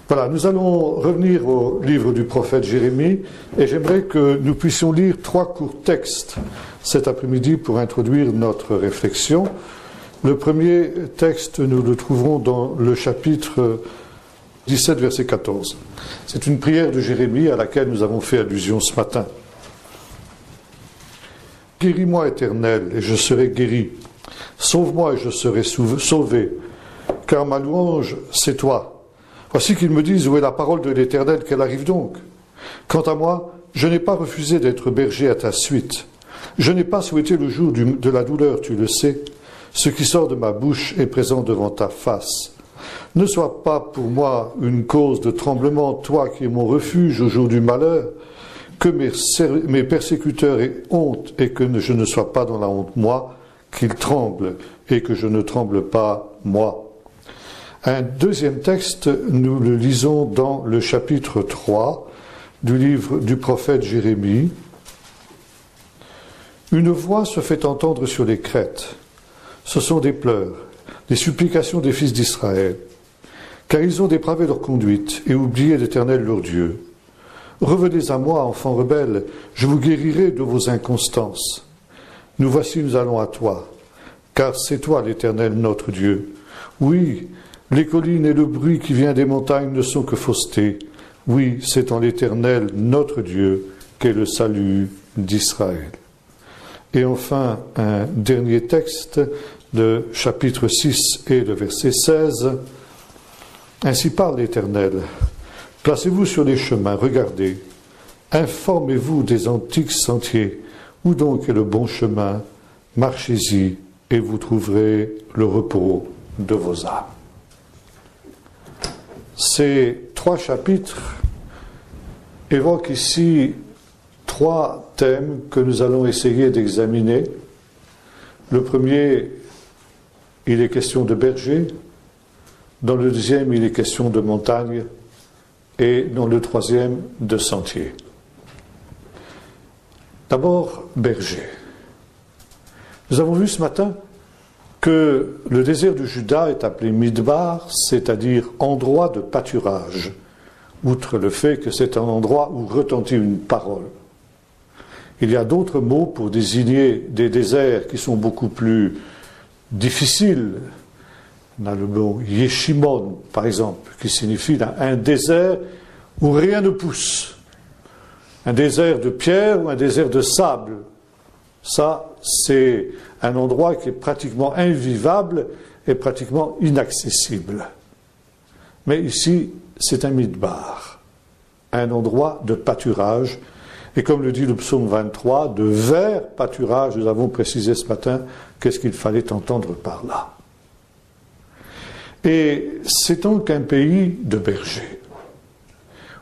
Voilà, nous allons revenir au livre du prophète Jérémie et j'aimerais que nous puissions lire 3 courts textes cet après-midi pour introduire notre réflexion. Le premier texte, nous le trouverons dans le chapitre 17, verset 14. C'est une prière de Jérémie à laquelle nous avons fait allusion ce matin. « Guéris-moi, Éternel, et je serai guéri. Sauve-moi et je serai sauvé, car ma louange, c'est toi. Voici qu'ils me disent, où est la parole de l'Éternel, qu'elle arrive donc? Quant à moi, je n'ai pas refusé d'être berger à ta suite. Je n'ai pas souhaité le jour de la douleur, tu le sais. Ce qui sort de ma bouche est présent devant ta face. Ne sois pas pour moi une cause de tremblement, toi qui es mon refuge au jour du malheur, que mes persécuteurs aient honte et que je ne sois pas dans la honte, moi, qu'ils tremblent et que je ne tremble pas, moi. » Un deuxième texte, nous le lisons dans le chapitre 3 du livre du prophète Jérémie. Une voix se fait entendre sur les crêtes. Ce sont des pleurs, des supplications des fils d'Israël, car ils ont dépravé leur conduite et oublié l'Éternel leur Dieu. Revenez à moi, enfants rebelles, je vous guérirai de vos inconstances. Nous voici, nous allons à toi, car c'est toi l'Éternel notre Dieu. Oui, les collines et le bruit qui vient des montagnes ne sont que fausseté. Oui, c'est en l'Éternel, notre Dieu, qu'est le salut d'Israël. Et enfin, un dernier texte, de chapitre 6 et le verset 16. Ainsi parle l'Éternel. Placez-vous sur les chemins, regardez. Informez-vous des antiques sentiers. Où donc est le bon chemin? Marchez-y et vous trouverez le repos de vos âmes. Ces 3 chapitres évoquent ici 3 thèmes que nous allons essayer d'examiner. Le premier, il est question de berger. Dans le deuxième, il est question de montagne. Et dans le troisième, de sentier. D'abord, berger. Nous avons vu ce matin que le désert de Juda est appelé Midbar, c'est-à-dire endroit de pâturage, outre le fait que c'est un endroit où retentit une parole. Il y a d'autres mots pour désigner des déserts qui sont beaucoup plus difficiles. On a le mot Yeshimon, par exemple, qui signifie un désert où rien ne pousse. Un désert de pierre ou un désert de sable. Ça, c'est un endroit qui est pratiquement invivable et pratiquement inaccessible. Mais ici, c'est un midbar, un endroit de pâturage. Et comme le dit le psaume 23, de vert pâturage, nous avons précisé ce matin qu'est-ce qu'il fallait entendre par là. Et c'est donc un pays de bergers,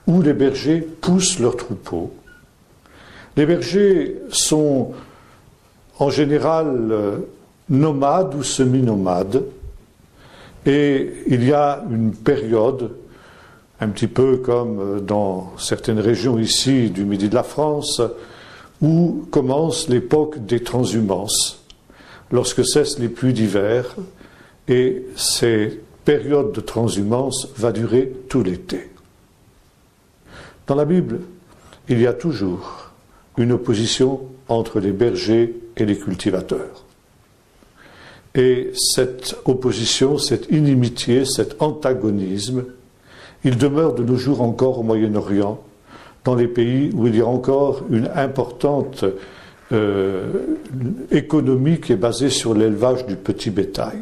où les bergers poussent leurs troupeaux. Les bergers sont en général nomades ou semi-nomades, et il y a une période, un petit peu comme dans certaines régions ici du midi de la France, où commence l'époque des transhumances, lorsque cessent les pluies d'hiver, et ces périodes de transhumance va durer tout l'été. Dans la Bible, il y a toujours une opposition entre les bergers et les cultivateurs. Et cette opposition, cette inimitié, cet antagonisme, il demeure de nos jours encore au Moyen-Orient, dans les pays où il y a encore une importante économie qui est basée sur l'élevage du petit bétail.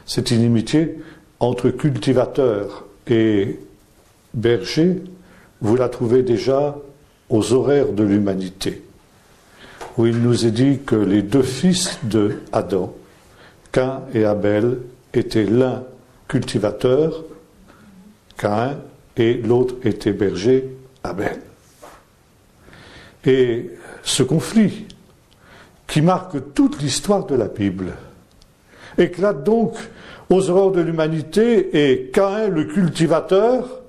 Cette inimitié entre cultivateurs et bergers, vous la trouvez déjà aux horaires de l'humanité, où il nous est dit que les 2 fils de Adam, Caïn et Abel, étaient l'un cultivateur, Caïn, et l'autre était berger, Abel. Et ce conflit, qui marque toute l'histoire de la Bible, éclate donc aux horreurs de l'humanité et Caïn, le cultivateur,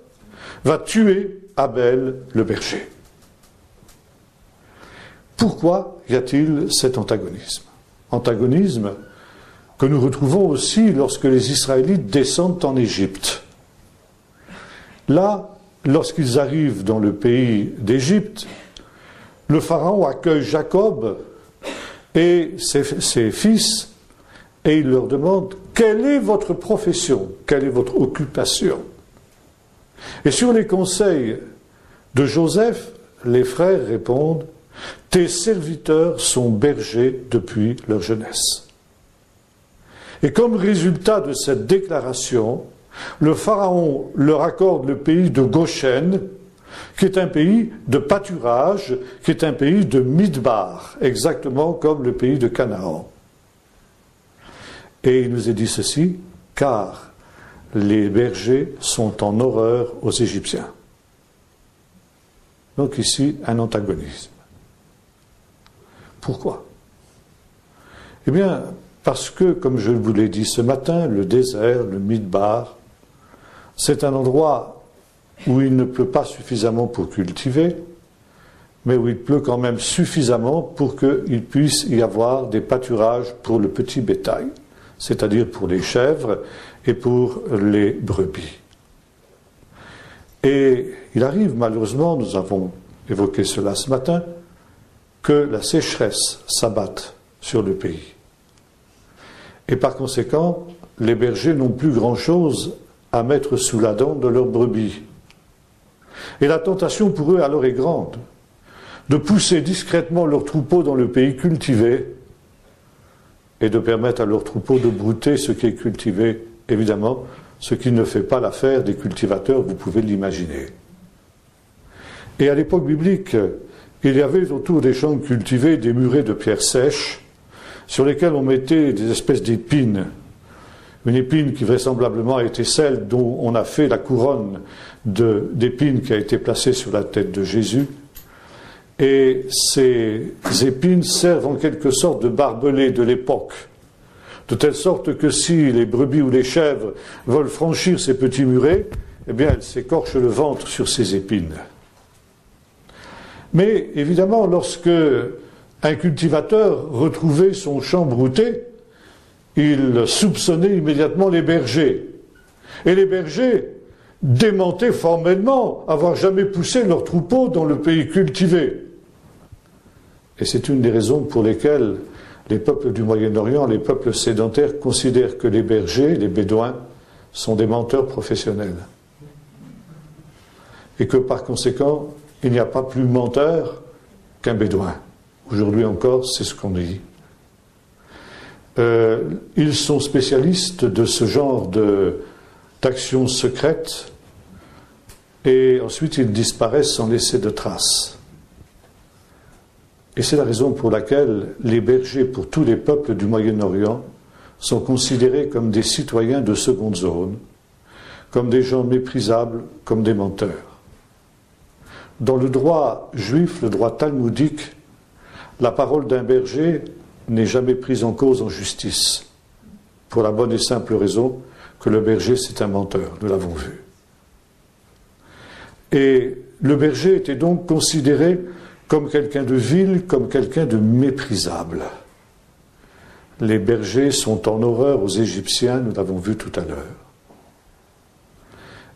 va tuer Abel, le berger. Pourquoi y a-t-il cet antagonisme? Antagonisme que nous retrouvons aussi lorsque les Israélites descendent en Égypte. Là, lorsqu'ils arrivent dans le pays d'Égypte, le pharaon accueille Jacob et ses fils et il leur demande « Quelle est votre profession? Quelle est votre occupation ?» Et sur les conseils de Joseph, les frères répondent « Tes serviteurs sont bergers depuis leur jeunesse. » Et comme résultat de cette déclaration, le pharaon leur accorde le pays de Goshen, qui est un pays de pâturage, qui est un pays de Midbar, exactement comme le pays de Canaan. Et il nous est dit ceci, car les bergers sont en horreur aux Égyptiens. Donc ici, un antagonisme. Pourquoi? Eh bien, parce que, comme je vous l'ai dit ce matin, le désert, le Midbar, c'est un endroit où il ne pleut pas suffisamment pour cultiver, mais où il pleut quand même suffisamment pour qu'il puisse y avoir des pâturages pour le petit bétail, c'est-à-dire pour les chèvres et pour les brebis. Et il arrive malheureusement, nous avons évoqué cela ce matin, que la sécheresse s'abatte sur le pays. Et par conséquent, les bergers n'ont plus grand-chose à mettre sous la dent de leurs brebis. Et la tentation pour eux alors est grande de pousser discrètement leurs troupeaux dans le pays cultivé et de permettre à leurs troupeaux de brouter ce qui est cultivé, évidemment, ce qui ne fait pas l'affaire des cultivateurs, vous pouvez l'imaginer. Et à l'époque biblique, il y avait autour des champs cultivés des murets de pierres sèches sur lesquels on mettait des espèces d'épines. Une épine qui vraisemblablement a été celle dont on a fait la couronne d'épines qui a été placée sur la tête de Jésus. Et ces épines servent en quelque sorte de barbelés de l'époque, de telle sorte que si les brebis ou les chèvres veulent franchir ces petits murets, eh bien elles s'écorchent le ventre sur ces épines. Mais évidemment, lorsque un cultivateur retrouvait son champ brouté, il soupçonnait immédiatement les bergers. Et les bergers démentaient formellement avoir jamais poussé leurs troupeaux dans le pays cultivé. Et c'est une des raisons pour lesquelles les peuples du Moyen-Orient, les peuples sédentaires, considèrent que les bergers, les bédouins, sont des menteurs professionnels. Et que par conséquent, il n'y a pas plus menteur qu'un bédouin. Aujourd'hui encore, c'est ce qu'on dit. Ils sont spécialistes de ce genre d'actions secrètes et ensuite ils disparaissent sans laisser de traces. Et c'est la raison pour laquelle les bergers pour tous les peuples du Moyen-Orient sont considérés comme des citoyens de seconde zone, comme des gens méprisables, comme des menteurs. Dans le droit juif, le droit talmudique, la parole d'un berger n'est jamais prise en cause en justice, pour la bonne et simple raison que le berger c'est un menteur, nous l'avons vu. Et le berger était donc considéré comme quelqu'un de vil, comme quelqu'un de méprisable. Les bergers sont en horreur aux Égyptiens, nous l'avons vu tout à l'heure.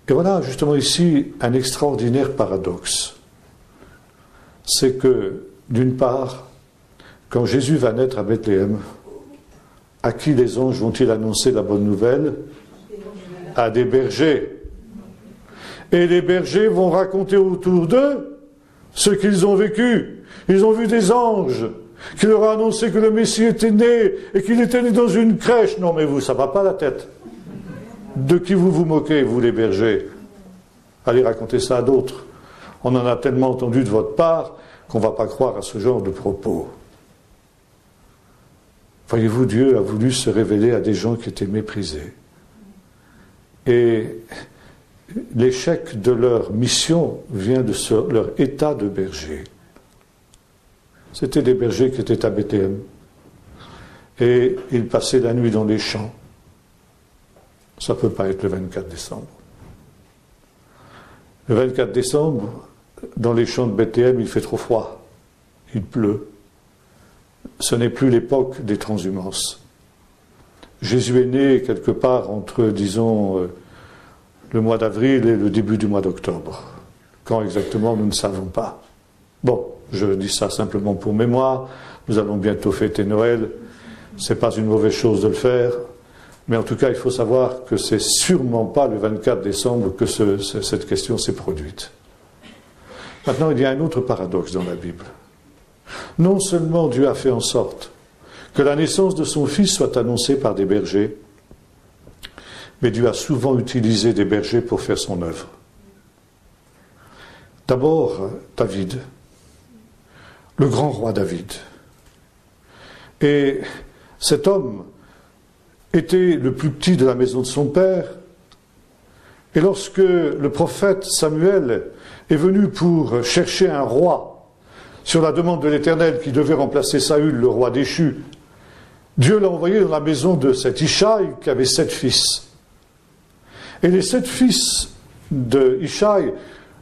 Et voilà justement ici un extraordinaire paradoxe. C'est que, d'une part, quand Jésus va naître à Bethléem, à qui les anges vont-ils annoncer la bonne nouvelle? À des bergers. Et les bergers vont raconter autour d'eux ce qu'ils ont vécu. Ils ont vu des anges qui leur ont annoncé que le Messie était né et qu'il était né dans une crèche. Non mais vous, ça va pas la tête. De qui vous vous moquez, vous les bergers? Allez raconter ça à d'autres. On en a tellement entendu de votre part qu'on ne va pas croire à ce genre de propos. Voyez-vous, Dieu a voulu se révéler à des gens qui étaient méprisés. Et l'échec de leur mission vient de leur état de berger. C'était des bergers qui étaient à Bethléem. Et ils passaient la nuit dans les champs. Ça ne peut pas être le 24 décembre. Le 24 décembre, dans les champs de Bethléem, il fait trop froid. Il pleut. Ce n'est plus l'époque des transhumances. Jésus est né quelque part entre, disons, le mois d'avril et le début du mois d'octobre. Quand exactement, nous ne savons pas. Bon, je dis ça simplement pour mémoire. Nous allons bientôt fêter Noël. Ce n'est pas une mauvaise chose de le faire. Mais en tout cas, il faut savoir que c'est sûrement pas le 24 décembre que cette question s'est produite. Maintenant, il y a un autre paradoxe dans la Bible. Non seulement Dieu a fait en sorte que la naissance de son fils soit annoncée par des bergers, mais Dieu a souvent utilisé des bergers pour faire son œuvre. D'abord, David, le grand roi David. Et cet homme était le plus petit de la maison de son père. Et lorsque le prophète Samuel est venu pour chercher un roi sur la demande de l'Éternel qui devait remplacer Saül, le roi déchu, Dieu l'a envoyé dans la maison de cet Ishaï qui avait 7 fils. Et les 7 fils de Ishaï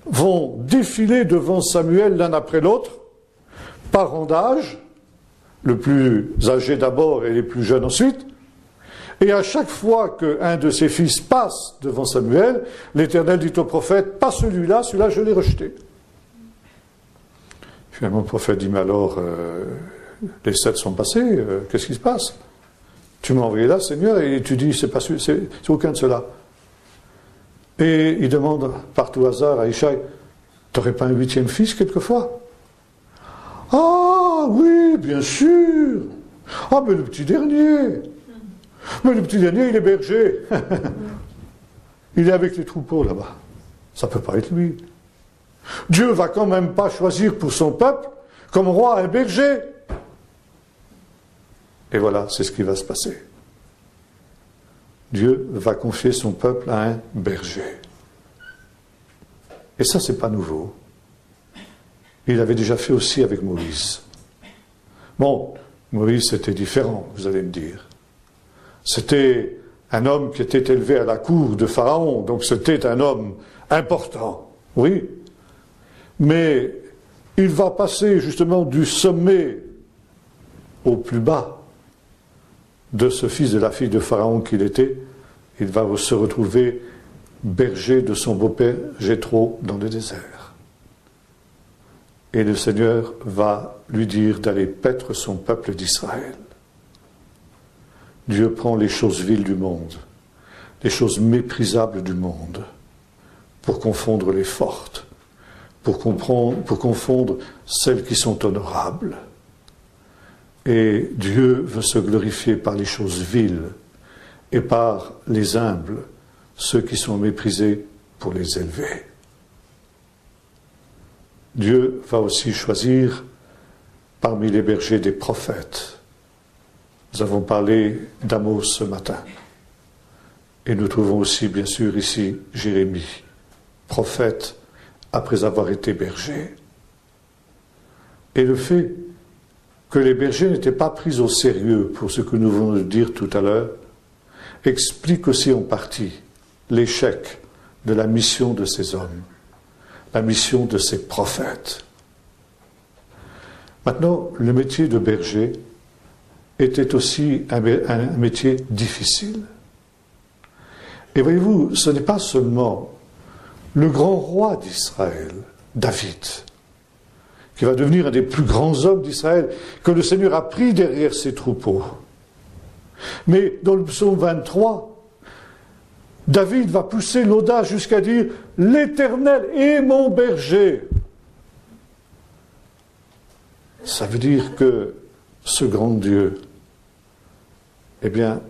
vont défiler devant Samuel l'un après l'autre, par rang d'âge, le plus âgé d'abord et les plus jeunes ensuite. Et à chaque fois qu'un de ses fils passe devant Samuel, l'Éternel dit au prophète, pas celui-là, celui-là je l'ai rejeté. Finalement le prophète dit, mais alors, les 7 sont passés, qu'est-ce qui se passe? Tu m'as envoyé là, Seigneur, et tu dis, c'est aucun de ceux-là. Et il demande par tout hasard à Ishaï, t'aurais pas un 8e fils quelquefois? Ah oui, bien sûr. Ah mais le petit dernier. Mais le petit dernier, il est berger. Il est avec les troupeaux là-bas. Ça ne peut pas être lui. Dieu va quand même pas choisir pour son peuple comme roi un berger. Et voilà, c'est ce qui va se passer. Dieu va confier son peuple à un berger. Et ça, c'est pas nouveau. Il l'avait déjà fait aussi avec Moïse. Bon, Moïse, c'était différent, vous allez me dire. C'était un homme qui était élevé à la cour de Pharaon, donc c'était un homme important, oui. Mais il va passer justement du sommet au plus bas de ce fils de la fille de Pharaon qu'il était. Il va se retrouver berger de son beau-père Jéthro dans le désert. Et le Seigneur va lui dire d'aller paître son peuple d'Israël. Dieu prend les choses viles du monde, les choses méprisables du monde, pour confondre les fortes, pour confondre celles qui sont honorables. Et Dieu veut se glorifier par les choses viles et par les humbles, ceux qui sont méprisés pour les élever. Dieu va aussi choisir parmi les bergers des prophètes. Nous avons parlé d'Amos ce matin. Et nous trouvons aussi, bien sûr, ici Jérémie, prophète après avoir été berger. Et le fait que les bergers n'étaient pas pris au sérieux pour ce que nous venons de dire tout à l'heure explique aussi en partie l'échec de la mission de ces hommes, la mission de ces prophètes. Maintenant, le métier de berger était aussi un métier difficile. Et voyez-vous, ce n'est pas seulement le grand roi d'Israël, David, qui va devenir un des plus grands hommes d'Israël, que le Seigneur a pris derrière ses troupeaux. Mais dans le psaume 23, David va pousser l'audace jusqu'à dire « L'Éternel est mon berger ». Ça veut dire que ce grand Dieu, eh bien,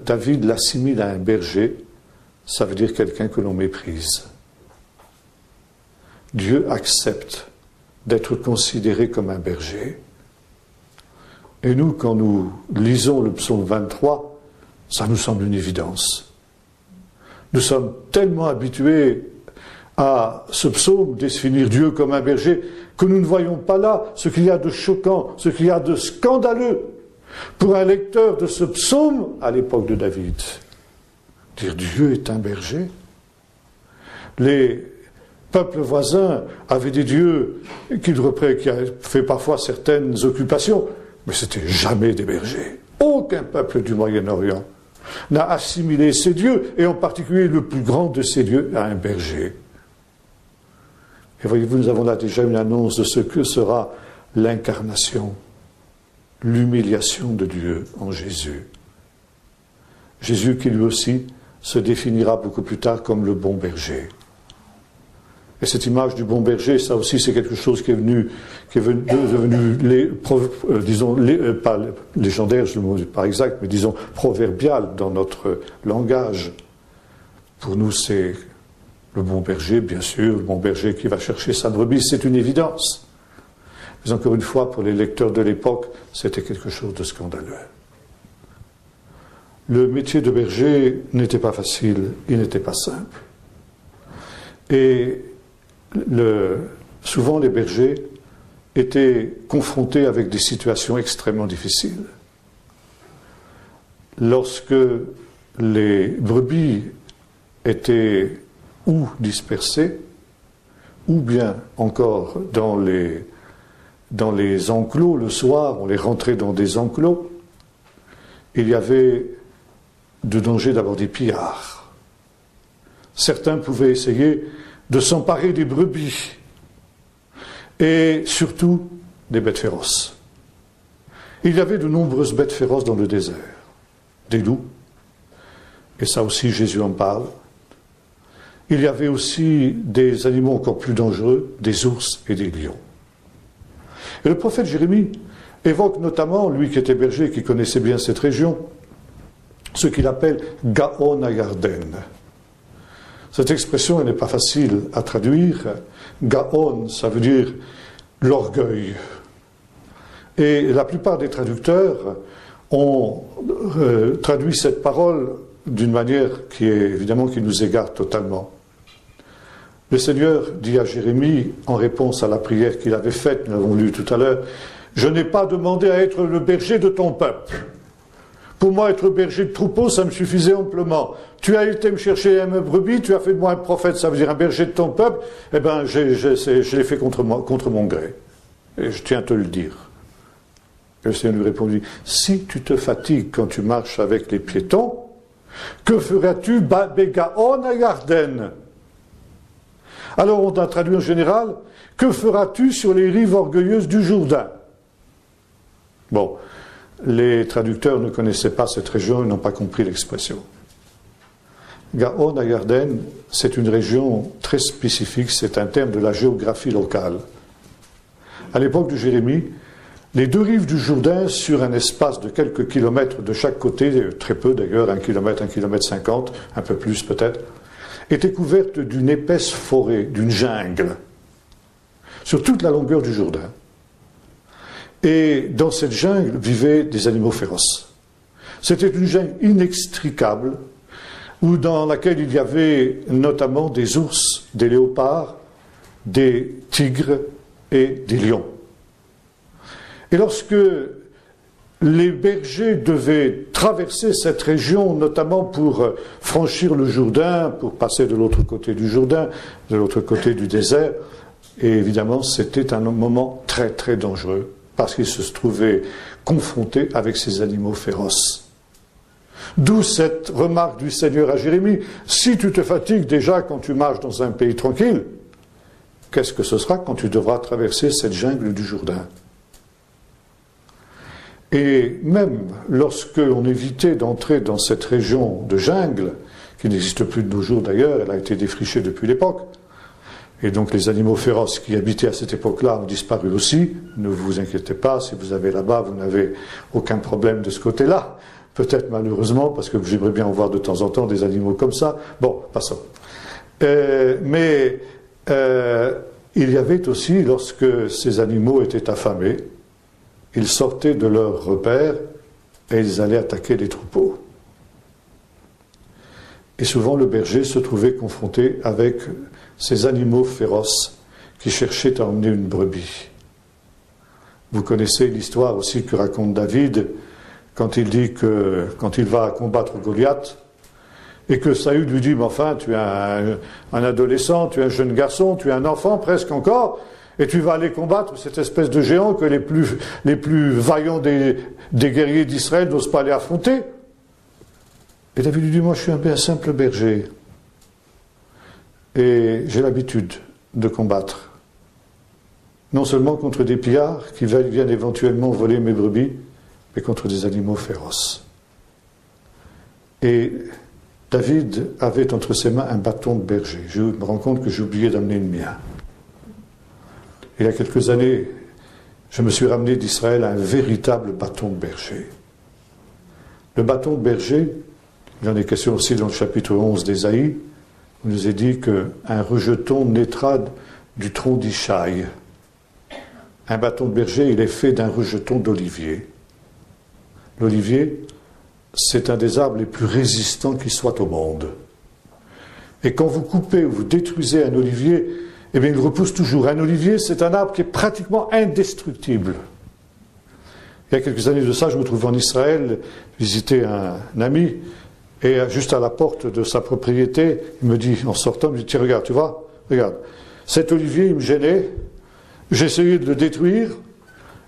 David l'assimile à un berger, ça veut dire quelqu'un que l'on méprise. Dieu accepte d'être considéré comme un berger. Et nous, quand nous lisons le psaume 23, ça nous semble une évidence. Nous sommes tellement habitués à ce psaume définir Dieu comme un berger que nous ne voyons pas là ce qu'il y a de choquant, ce qu'il y a de scandaleux pour un lecteur de ce psaume à l'époque de David. Dire Dieu est un berger. Les peuples voisins avaient des dieux qui avaient fait parfois certaines occupations, mais c'était jamais des bergers. Aucun peuple du Moyen-Orient n'a assimilé ces dieux, et en particulier le plus grand de ces dieux, à un berger. Et voyez-vous, nous avons là déjà une annonce de ce que sera l'incarnation, l'humiliation de Dieu en Jésus. Jésus qui lui aussi se définira beaucoup plus tard comme le bon berger. Et cette image du bon berger, ça aussi c'est quelque chose qui est devenu, pas légendaire, je le mot pas exact, mais disons proverbial dans notre langage. Pour nous, c'est le bon berger, bien sûr, le bon berger qui va chercher sa brebis, c'est une évidence. Mais encore une fois, pour les lecteurs de l'époque, c'était quelque chose de scandaleux. Le métier de berger n'était pas facile, il n'était pas simple. Et souvent les bergers étaient confrontés avec des situations extrêmement difficiles. Lorsque les brebis étaient ou dispersées, ou bien encore dans les enclos, le soir, on les rentrait dans des enclos, il y avait de danger d'abord des pillards. Certains pouvaient essayer de s'emparer des brebis et surtout des bêtes féroces. Il y avait de nombreuses bêtes féroces dans le désert, des loups, et ça aussi Jésus en parle. Il y avait aussi des animaux encore plus dangereux, des ours et des lions. Et le prophète Jérémie évoque notamment, lui qui était berger et qui connaissait bien cette région, ce qu'il appelle Gaon Agarden. Cette expression, elle n'est pas facile à traduire. Gaon, ça veut dire l'orgueil. Et la plupart des traducteurs ont traduit cette parole d'une manière qui est évidemment qui nous égare totalement. Le Seigneur dit à Jérémie, en réponse à la prière qu'il avait faite, nous l'avons lu tout à l'heure, « Je n'ai pas demandé à être le berger de ton peuple. Pour moi, être berger de troupeau, ça me suffisait amplement. Tu as été me chercher un brebis, tu as fait de moi un prophète, ça veut dire un berger de ton peuple, eh bien, je l'ai fait contre mon gré. Et je tiens à te le dire. » Et le Seigneur lui répondit, « Si tu te fatigues quand tu marches avec les piétons, que feras-tu Bégaon à Garden ?» Alors on a traduit en général, « Que feras-tu sur les rives orgueilleuses du Jourdain ?» Bon, les traducteurs ne connaissaient pas cette région, ils n'ont pas compris l'expression. Gaon à Garden, c'est une région très spécifique, c'est un terme de la géographie locale. À l'époque de Jérémie, les deux rives du Jourdain, sur un espace de quelques kilomètres de chaque côté, très peu d'ailleurs, 1 kilomètre, 1,50 kilomètre, un peu plus peut-être, étaient couvertes d'une épaisse forêt, d'une jungle, sur toute la longueur du Jourdain. Et dans cette jungle vivaient des animaux féroces. C'était une jungle inextricable, dans laquelle il y avait notamment des ours, des léopards, des tigres et des lions. Et lorsque les bergers devaient traverser cette région, notamment pour franchir le Jourdain, pour passer de l'autre côté du Jourdain, de l'autre côté du désert, et évidemment c'était un moment très très dangereux, parce qu'ils se trouvaient confrontés avec ces animaux féroces. D'où cette remarque du Seigneur à Jérémie, si tu te fatigues déjà quand tu marches dans un pays tranquille, qu'est-ce que ce sera quand tu devras traverser cette jungle du Jourdain? Et même lorsque l'on évitait d'entrer dans cette région de jungle, qui n'existe plus de nos jours d'ailleurs, elle a été défrichée depuis l'époque, et donc les animaux féroces qui habitaient à cette époque-là ont disparu aussi. Ne vous inquiétez pas, si vous avez là-bas, vous n'avez aucun problème de ce côté-là. Peut-être malheureusement, parce que j'aimerais bien en voir de temps en temps des animaux comme ça. Bon, passons. Mais il y avait aussi, lorsque ces animaux étaient affamés, ils sortaient de leur repère et ils allaient attaquer les troupeaux. Et souvent le berger se trouvait confronté avec ces animaux féroces qui cherchaient à emmener une brebis. Vous connaissez l'histoire aussi que raconte David quand il dit que, quand il va combattre Goliath, et que Saül lui dit, mais enfin, tu es un adolescent, tu es un jeune garçon, tu es un enfant presque encore, et tu vas aller combattre cette espèce de géant que les plus vaillants des guerriers d'Israël n'osent pas aller affronter. Et David lui dit, moi je suis un simple berger. Et j'ai l'habitude de combattre. Non seulement contre des pillards qui viennent éventuellement voler mes brebis, mais contre des animaux féroces. Et David avait entre ses mains un bâton de berger. Je me rends compte que j'ai oublié d'amener le mien. Il y a quelques années, je me suis ramené d'Israël à un véritable bâton de berger. Le bâton de berger, il en est question aussi dans le chapitre 11 d'Ésaïe, on nous est dit qu'un rejeton naîtra du tronc d'Ishaï. Un bâton de berger, il est fait d'un rejeton d'olivier. L'olivier, c'est un des arbres les plus résistants qui soit au monde. Et quand vous coupez ou vous détruisez un olivier, eh bien il repousse toujours. Un olivier, c'est un arbre qui est pratiquement indestructible. Il y a quelques années de ça, je me trouvais en Israël, visiter un ami, et juste à la porte de sa propriété, il me dit, en sortant, il me dit, tiens, regarde, tu vois, regarde, cet olivier, il me gênait, j'ai essayé de le détruire,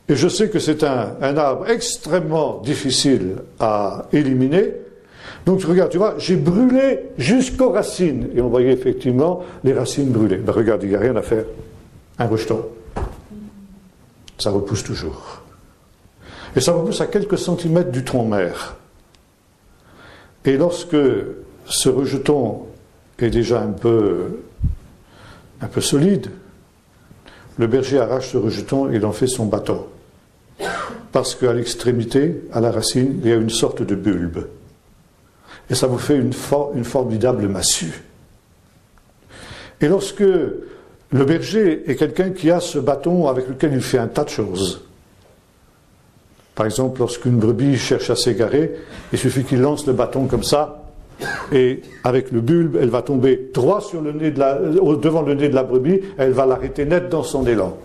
et je sais que c'est un arbre extrêmement difficile à éliminer. Donc regarde, tu vois, j'ai brûlé jusqu'aux racines. Et on voyait effectivement les racines brûlées. Ben regarde, il n'y a rien à faire. Un rejeton. Ça repousse toujours. Et ça repousse à quelques centimètres du tronc mère. Et lorsque ce rejeton est déjà un peu solide, le berger arrache ce rejeton et il en fait son bâton. Parce qu'à l'extrémité, à la racine, il y a une sorte de bulbe. Et ça vous fait une formidable massue. Et lorsque le berger est quelqu'un qui a ce bâton avec lequel il fait un tas de choses. Par exemple, lorsqu'une brebis cherche à s'égarer, il suffit qu'il lance le bâton comme ça, et avec le bulbe, elle va tomber droit sur le nez devant le nez de la brebis, et elle va l'arrêter net dans son élan.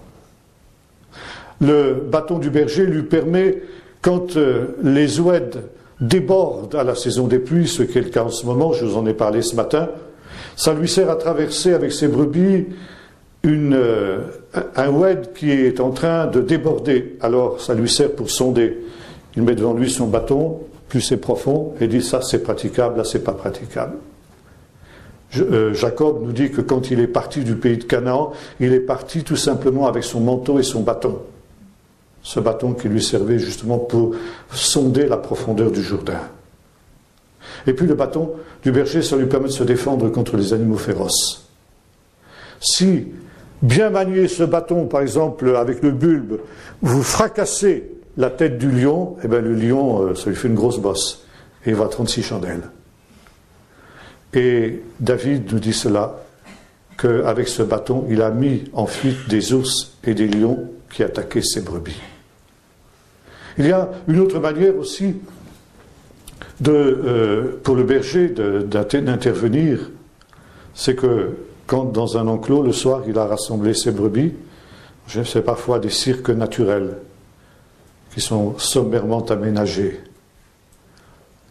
Le bâton du berger lui permet, quand les oueds débordent à la saison des pluies, ce qui est le cas en ce moment, je vous en ai parlé ce matin, ça lui sert à traverser avec ses brebis un oued qui est en train de déborder. Alors ça lui sert pour sonder. Il met devant lui son bâton, plus c'est profond, et dit ça c'est praticable, là c'est pas praticable. Jacob nous dit que quand il est parti du pays de Canaan, il est parti tout simplement avec son manteau et son bâton. Ce bâton qui lui servait justement pour sonder la profondeur du Jourdain. Et puis le bâton du berger, ça lui permet de se défendre contre les animaux féroces. Si, bien manier ce bâton, par exemple, avec le bulbe, vous fracassez la tête du lion, eh bien le lion, ça lui fait une grosse bosse. Et il va à 36 chandelles. Et David nous dit cela, qu'avec ce bâton, il a mis en fuite des ours et des lions qui attaquaient ses brebis. Il y a une autre manière aussi pour le berger d'intervenir, c'est que quand dans un enclos, le soir, il a rassemblé ses brebis, c'est parfois des cirques naturels qui sont sommairement aménagés.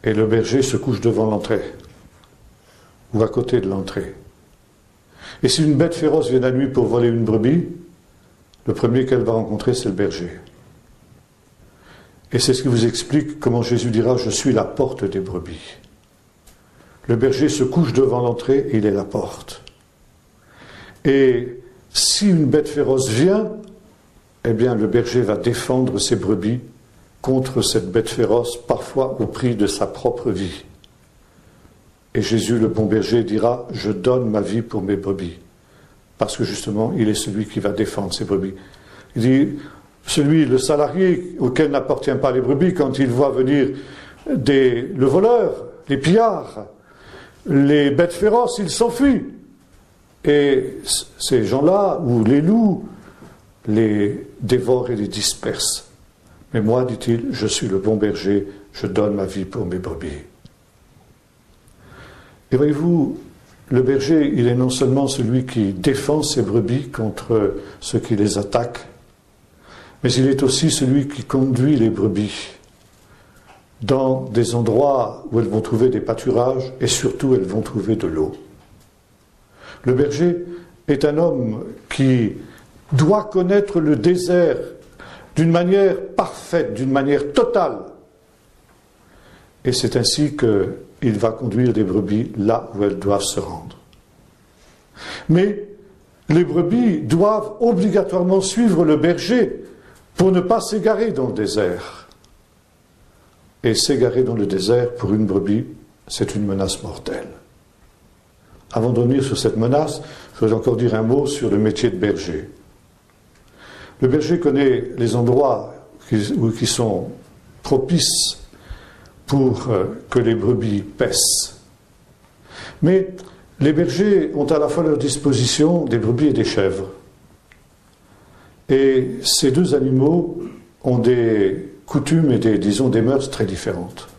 Et le berger se couche devant l'entrée, ou à côté de l'entrée. Et si une bête féroce vient la nuit pour voler une brebis, le premier qu'elle va rencontrer, c'est le berger. Et c'est ce qui vous explique comment Jésus dira « Je suis la porte des brebis ». Le berger se couche devant l'entrée et il est la porte. Et si une bête féroce vient, eh bien le berger va défendre ses brebis contre cette bête féroce, parfois au prix de sa propre vie. Et Jésus, le bon berger, dira « Je donne ma vie pour mes brebis ». Parce que justement, il est celui qui va défendre ses brebis. Il dit le salarié auquel n'appartient pas les brebis, quand il voit venir le voleur, les pillards, les bêtes féroces, il s'enfuit. Et ces gens-là, ou les loups, les dévorent et les dispersent. Mais moi, dit-il, je suis le bon berger, je donne ma vie pour mes brebis. Et voyez-vous, le berger, il est non seulement celui qui défend ses brebis contre ceux qui les attaquent, mais il est aussi celui qui conduit les brebis dans des endroits où elles vont trouver des pâturages et surtout elles vont trouver de l'eau. Le berger est un homme qui doit connaître le désert d'une manière parfaite, d'une manière totale. Et c'est ainsi qu'il il va conduire les brebis là où elles doivent se rendre. Mais les brebis doivent obligatoirement suivre le berger pour ne pas s'égarer dans le désert. Et s'égarer dans le désert pour une brebis, c'est une menace mortelle. Avant de revenir sur cette menace, je voudrais encore dire un mot sur le métier de berger. Le berger connaît les endroits qui sont propices pour que les brebis paissent. Mais les bergers ont à la fois à leur disposition des brebis et des chèvres. Et ces deux animaux ont des coutumes et des mœurs très différentes.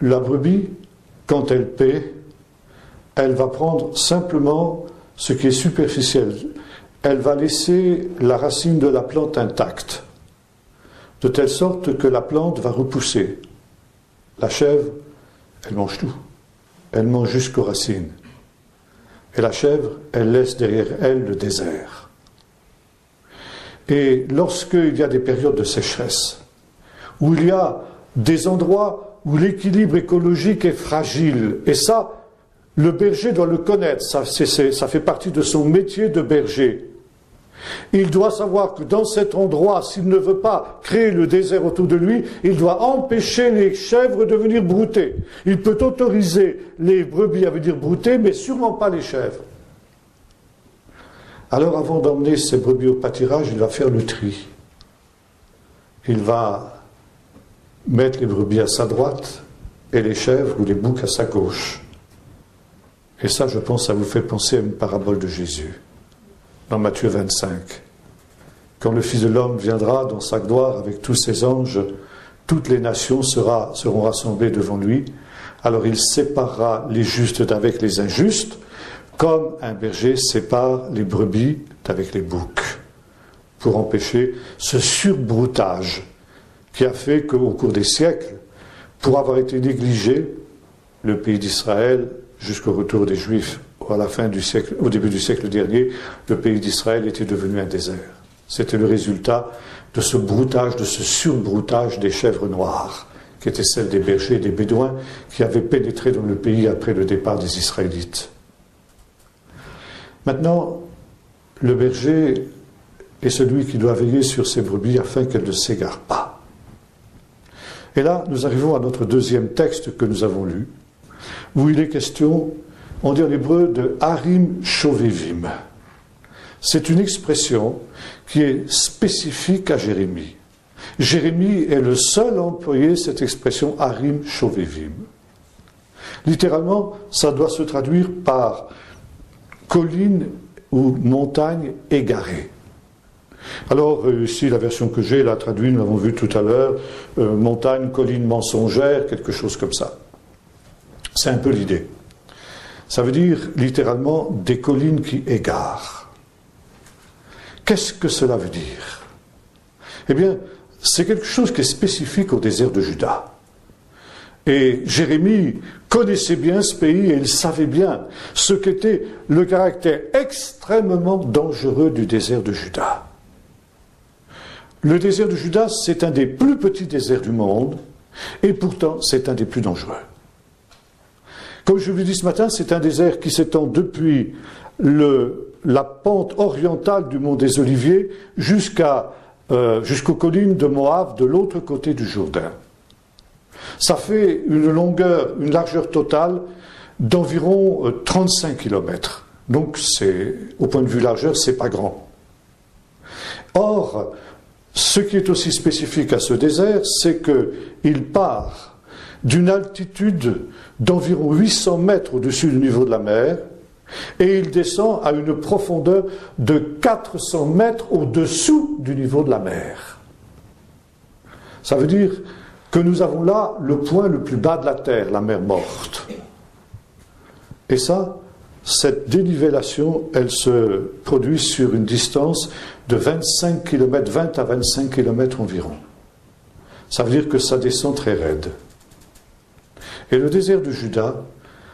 La brebis, quand elle paît, elle va prendre simplement ce qui est superficiel. Elle va laisser la racine de la plante intacte, de telle sorte que la plante va repousser. La chèvre, elle mange tout. Elle mange jusqu'aux racines. Et la chèvre, elle laisse derrière elle le désert. Et lorsqu'il y a des périodes de sécheresse, où il y a des endroits où l'équilibre écologique est fragile, et ça, le berger doit le connaître, ça fait partie de son métier de berger. Il doit savoir que dans cet endroit, s'il ne veut pas créer le désert autour de lui, il doit empêcher les chèvres de venir brouter. Il peut autoriser les brebis à venir brouter, mais sûrement pas les chèvres. Alors avant d'emmener ces brebis au pâturage, il va faire le tri. Il va mettre les brebis à sa droite et les chèvres ou les boucs à sa gauche. Et ça, je pense, ça vous fait penser à une parabole de Jésus, dans Matthieu 25. Quand le Fils de l'homme viendra dans sa gloire avec tous ses anges, toutes les nations seront rassemblées devant lui. Alors il séparera les justes d'avec les injustes, comme un berger sépare les brebis d'avec les boucs, pour empêcher ce surbroutage qui a fait qu'au cours des siècles, pour avoir été négligé, le pays d'Israël, jusqu'au retour des Juifs à la fin du siècle, au début du siècle dernier, le pays d'Israël était devenu un désert. C'était le résultat de ce broutage, de ce surbroutage des chèvres noires, qui étaient celles des bergers et des bédouins qui avaient pénétré dans le pays après le départ des Israélites. Maintenant, le berger est celui qui doit veiller sur ses brebis afin qu'elles ne s'égarent pas. Et là, nous arrivons à notre deuxième texte que nous avons lu, où il est question, on dit en hébreu, de harim shovevim. C'est une expression qui est spécifique à Jérémie. Jérémie est le seul à employer cette expression harim shovevim. Littéralement, ça doit se traduire par colline ou montagne égarée. Alors, ici, la version que j'ai la traduit, nous l'avons vu tout à l'heure, montagne, colline mensongère, quelque chose comme ça. C'est un peu l'idée. Ça veut dire, littéralement, des collines qui égarent. Qu'est-ce que cela veut dire? Eh bien, c'est quelque chose qui est spécifique au désert de Juda. Et Jérémie connaissait bien ce pays et il savait bien ce qu'était le caractère extrêmement dangereux du désert de Juda. Le désert de Juda, c'est un des plus petits déserts du monde et pourtant c'est un des plus dangereux. Comme je vous l'ai dit ce matin, c'est un désert qui s'étend depuis la pente orientale du mont des Oliviers jusqu'aux collines de Moab de l'autre côté du Jourdain. Ça fait une largeur totale d'environ 35 km. Donc, au point de vue largeur, c'est pas grand. Or, ce qui est aussi spécifique à ce désert, c'est qu'il part d'une altitude d'environ 800 mètres au-dessus du niveau de la mer et il descend à une profondeur de 400 mètres au-dessous du niveau de la mer. Ça veut dire que nous avons là le point le plus bas de la terre, la mer morte. Et ça, cette dénivellation, elle se produit sur une distance de 25 km, 20 à 25 km environ. Ça veut dire que ça descend très raide. Et le désert de Juda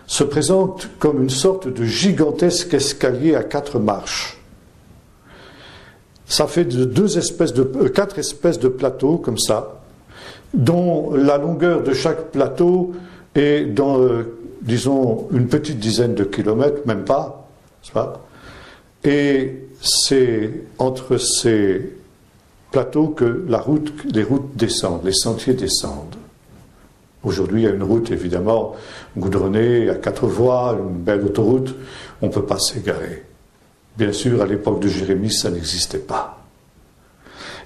se présente comme une sorte de gigantesque escalier à 4 marches. Ça fait 4 espèces de plateaux comme ça, dont la longueur de chaque plateau et dans, disons, une petite dizaine de kilomètres, même pas, n'est-ce pas? Et c'est entre ces plateaux que les routes descendent, les sentiers descendent. Aujourd'hui, il y a une route évidemment goudronnée, à 4 voies, une belle autoroute, on ne peut pas s'égarer. Bien sûr, à l'époque de Jérémie, ça n'existait pas.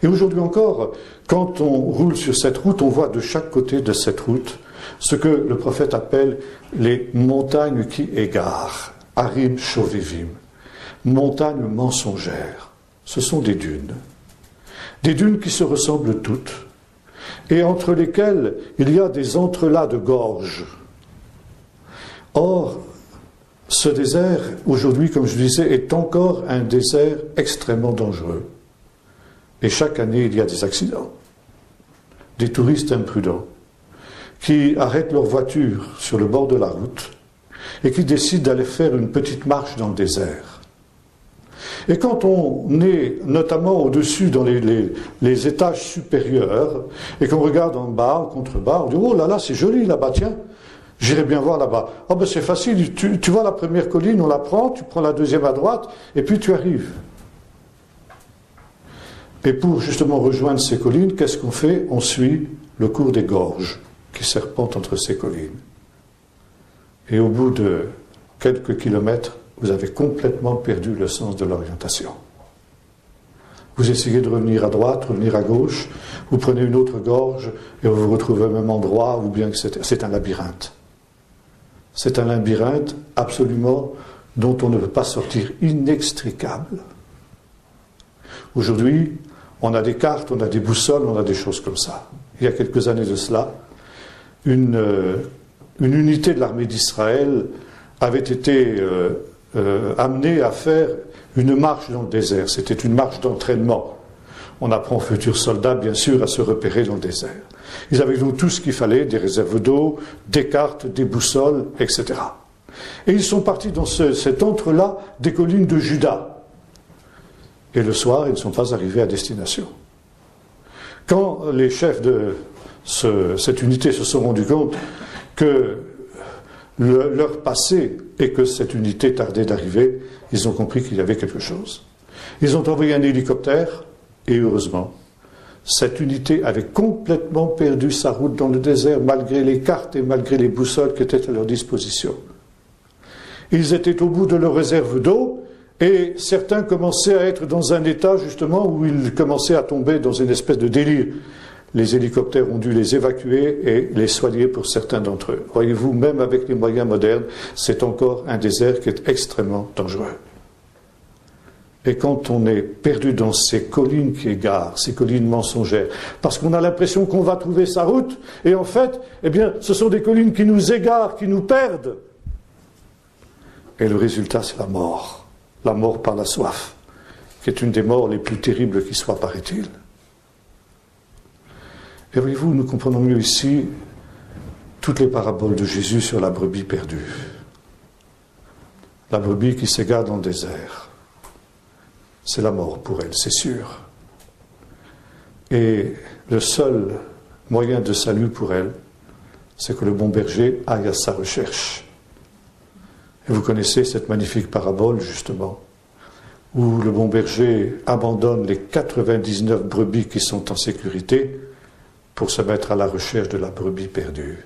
Et aujourd'hui encore, quand on roule sur cette route, on voit de chaque côté de cette route ce que le prophète appelle les montagnes qui égarent, Arim Shovevim, montagnes mensongères. Ce sont des dunes qui se ressemblent toutes, et entre lesquelles il y a des entrelacs de gorges. Or, ce désert, aujourd'hui, comme je disais, est encore un désert extrêmement dangereux. Et chaque année, il y a des accidents. Des touristes imprudents qui arrêtent leur voiture sur le bord de la route et qui décident d'aller faire une petite marche dans le désert. Et quand on est notamment au-dessus dans les étages supérieurs et qu'on regarde en bas, en contrebas, on dit « Oh là là, c'est joli là-bas, tiens, j'irai bien voir là-bas. » Oh ben c'est facile, tu vois la première colline, on la prend, tu prends la deuxième à droite et puis tu arrives. Et pour justement rejoindre ces collines, qu'est-ce qu'on fait? On suit le cours des gorges qui serpentent entre ces collines. Et au bout de quelques kilomètres, vous avez complètement perdu le sens de l'orientation. Vous essayez de revenir à droite, revenir à gauche, vous prenez une autre gorge et vous vous retrouvez au même endroit, ou bien que c'est un labyrinthe. C'est un labyrinthe absolument dont on ne peut pas sortir, inextricable. Aujourd'hui, on a des cartes, on a des boussoles, on a des choses comme ça. Il y a quelques années de cela, une unité de l'armée d'Israël avait été amenée à faire une marche dans le désert. C'était une marche d'entraînement. On apprend aux futurs soldats, bien sûr, à se repérer dans le désert. Ils avaient donc tout ce qu'il fallait, des réserves d'eau, des cartes, des boussoles, etc. Et ils sont partis dans cet entre-là des collines de Juda. Et le soir, ils ne sont pas arrivés à destination. Quand les chefs de cette unité se sont rendus compte que l'heure passait et que cette unité tardait d'arriver, ils ont compris qu'il y avait quelque chose. Ils ont envoyé un hélicoptère, et heureusement, cette unité avait complètement perdu sa route dans le désert, malgré les cartes et malgré les boussoles qui étaient à leur disposition. Ils étaient au bout de leur réserve d'eau, et certains commençaient à être dans un état justement où ils commençaient à tomber dans une espèce de délire. Les hélicoptères ont dû les évacuer et les soigner pour certains d'entre eux. Voyez-vous, même avec les moyens modernes, c'est encore un désert qui est extrêmement dangereux. Et quand on est perdu dans ces collines qui égarent, ces collines mensongères, parce qu'on a l'impression qu'on va trouver sa route, et en fait, eh bien, ce sont des collines qui nous égarent, qui nous perdent. Et le résultat, c'est la mort par la soif, qui est une des morts les plus terribles qui soient, paraît-il. Et voyez-vous, nous comprenons mieux ici toutes les paraboles de Jésus sur la brebis perdue. La brebis qui s'égare dans le désert. C'est la mort pour elle, c'est sûr. Et le seul moyen de salut pour elle, c'est que le bon berger aille à sa recherche. Et vous connaissez cette magnifique parabole, justement, où le bon berger abandonne les 99 brebis qui sont en sécurité pour se mettre à la recherche de la brebis perdue.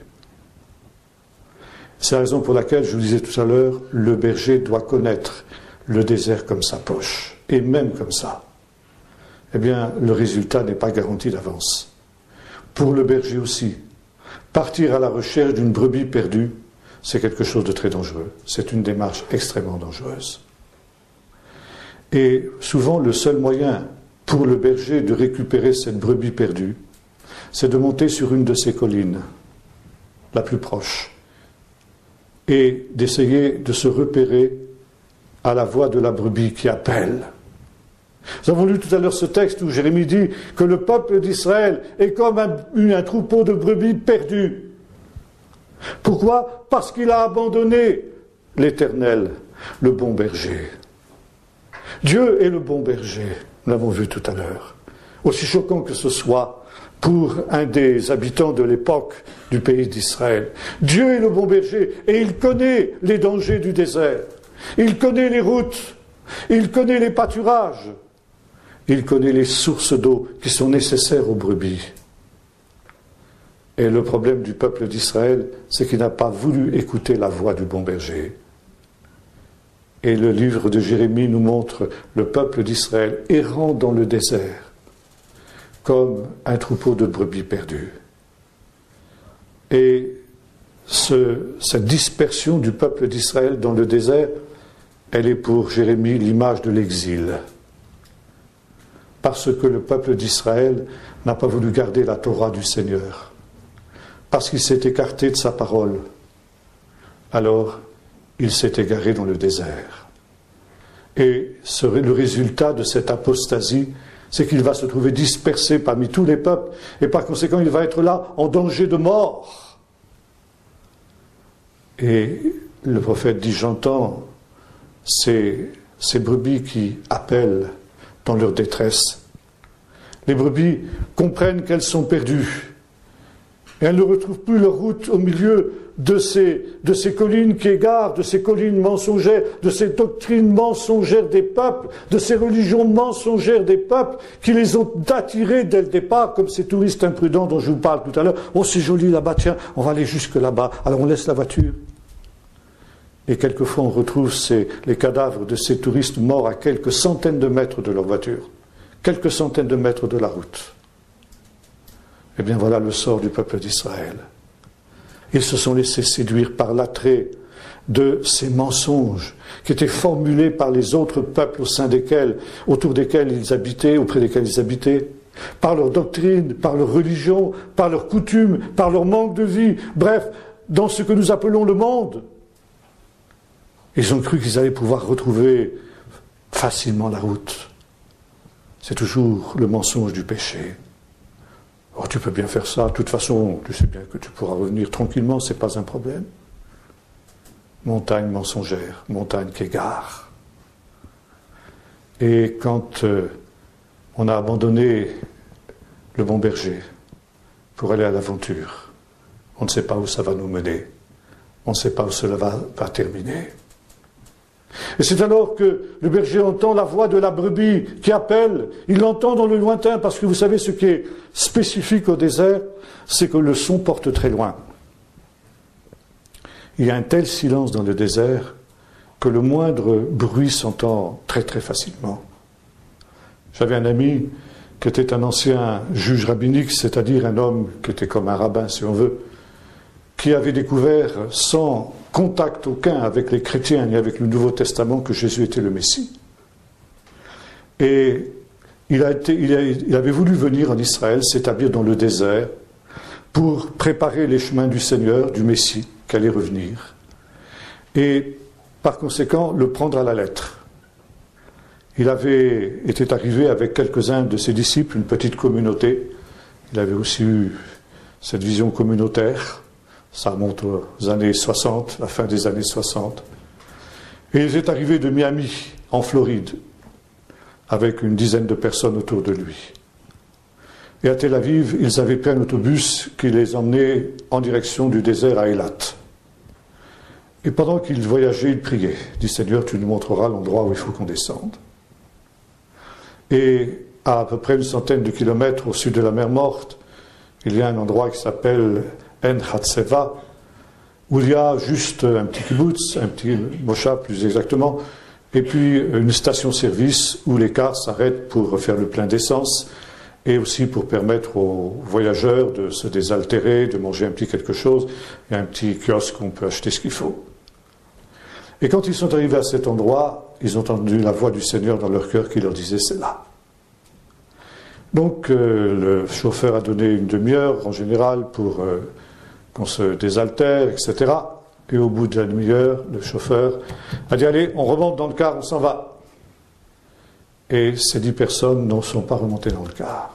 C'est la raison pour laquelle, je vous disais tout à l'heure, le berger doit connaître le désert comme sa poche. Et même comme ça, eh bien, le résultat n'est pas garanti d'avance. Pour le berger aussi, partir à la recherche d'une brebis perdue, c'est quelque chose de très dangereux. C'est une démarche extrêmement dangereuse. Et souvent, le seul moyen pour le berger de récupérer cette brebis perdue, c'est de monter sur une de ces collines, la plus proche, et d'essayer de se repérer à la voix de la brebis qui appelle. Nous avons lu tout à l'heure ce texte où Jérémie dit que le peuple d'Israël est comme un troupeau de brebis perdu. Pourquoi? Parce qu'il a abandonné l'Éternel, le bon berger. Dieu est le bon berger, nous l'avons vu tout à l'heure. Aussi choquant que ce soit, pour un des habitants de l'époque du pays d'Israël. Dieu est le bon berger et il connaît les dangers du désert. Il connaît les routes, il connaît les pâturages, il connaît les sources d'eau qui sont nécessaires aux brebis. Et le problème du peuple d'Israël, c'est qu'il n'a pas voulu écouter la voix du bon berger. Et le livre de Jérémie nous montre le peuple d'Israël errant dans le désert, comme un troupeau de brebis perdues. Et cette dispersion du peuple d'Israël dans le désert, elle est pour Jérémie l'image de l'exil. Parce que le peuple d'Israël n'a pas voulu garder la Torah du Seigneur. Parce qu'il s'est écarté de sa parole. Alors, il s'est égaré dans le désert. Et le résultat de cette apostasie, c'est qu'il va se trouver dispersé parmi tous les peuples, et par conséquent, il va être là en danger de mort. Et le prophète dit, j'entends ces brebis qui appellent dans leur détresse. Les brebis comprennent qu'elles sont perdues. Et elles ne retrouvent plus leur route au milieu de ces collines qui égarent, de ces collines mensongères, de ces doctrines mensongères des peuples, de ces religions mensongères des peuples qui les ont attirés dès le départ, comme ces touristes imprudents dont je vous parle tout à l'heure. Oh, c'est joli là-bas, tiens, on va aller jusque là-bas. Alors on laisse la voiture. Et quelquefois on retrouve les cadavres de ces touristes morts à quelques centaines de mètres de leur voiture, quelques centaines de mètres de la route. Eh bien voilà le sort du peuple d'Israël. Ils se sont laissés séduire par l'attrait de ces mensonges qui étaient formulés par les autres peuples autour desquels ils habitaient, auprès desquels ils habitaient, par leur doctrine, par leur religion, par leurs coutumes, par leur manque de vie, bref, dans ce que nous appelons le monde. Ils ont cru qu'ils allaient pouvoir retrouver facilement la route. C'est toujours le mensonge du péché. Oh, tu peux bien faire ça, de toute façon, tu sais bien que tu pourras revenir tranquillement, c'est pas un problème. Montagne mensongère, montagne qui égare. Et quand on a abandonné le bon berger pour aller à l'aventure, on ne sait pas où ça va nous mener, on ne sait pas où cela va terminer. Et c'est alors que le berger entend la voix de la brebis qui appelle. Il l'entend dans le lointain, parce que vous savez ce qui est spécifique au désert, c'est que le son porte très loin. Il y a un tel silence dans le désert que le moindre bruit s'entend très très facilement. J'avais un ami qui était un ancien juge rabbinique, c'est-à-dire un homme qui était comme un rabbin si on veut, qui avait découvert sans contact aucun avec les chrétiens ni avec le Nouveau Testament que Jésus était le Messie. Et il avait voulu venir en Israël, s'établir dans le désert, pour préparer les chemins du Seigneur, du Messie, qui allait revenir, et par conséquent le prendre à la lettre. Il était arrivé avec quelques-uns de ses disciples, une petite communauté. Il avait aussi eu cette vision communautaire. Ça remonte aux années 60, la fin des années 60. Et il est arrivé de Miami, en Floride, avec une dizaine de personnes autour de lui. Et à Tel Aviv, ils avaient pris un autobus qui les emmenait en direction du désert à Eilat. Et pendant qu'ils voyageaient, ils priaient. Il dit, Seigneur, tu nous montreras l'endroit où il faut qu'on descende. Et à peu près une centaine de kilomètres au sud de la mer Morte, il y a un endroit qui s'appelle En Hatseva, où il y a juste un petit kibbutz, un petit moshav plus exactement, et puis une station-service où les cars s'arrêtent pour faire le plein d'essence et aussi pour permettre aux voyageurs de se désaltérer, de manger un petit quelque chose. Il y a un petit kiosque où on peut acheter ce qu'il faut. Et quand ils sont arrivés à cet endroit, ils ont entendu la voix du Seigneur dans leur cœur qui leur disait « c'est là ». Donc le chauffeur a donné une demi-heure en général pour qu'on se désaltère, etc. Et au bout de la demi-heure, le chauffeur a dit « allez, on remonte dans le car, on s'en va ». Et ces 10 personnes ne sont pas remontées dans le car.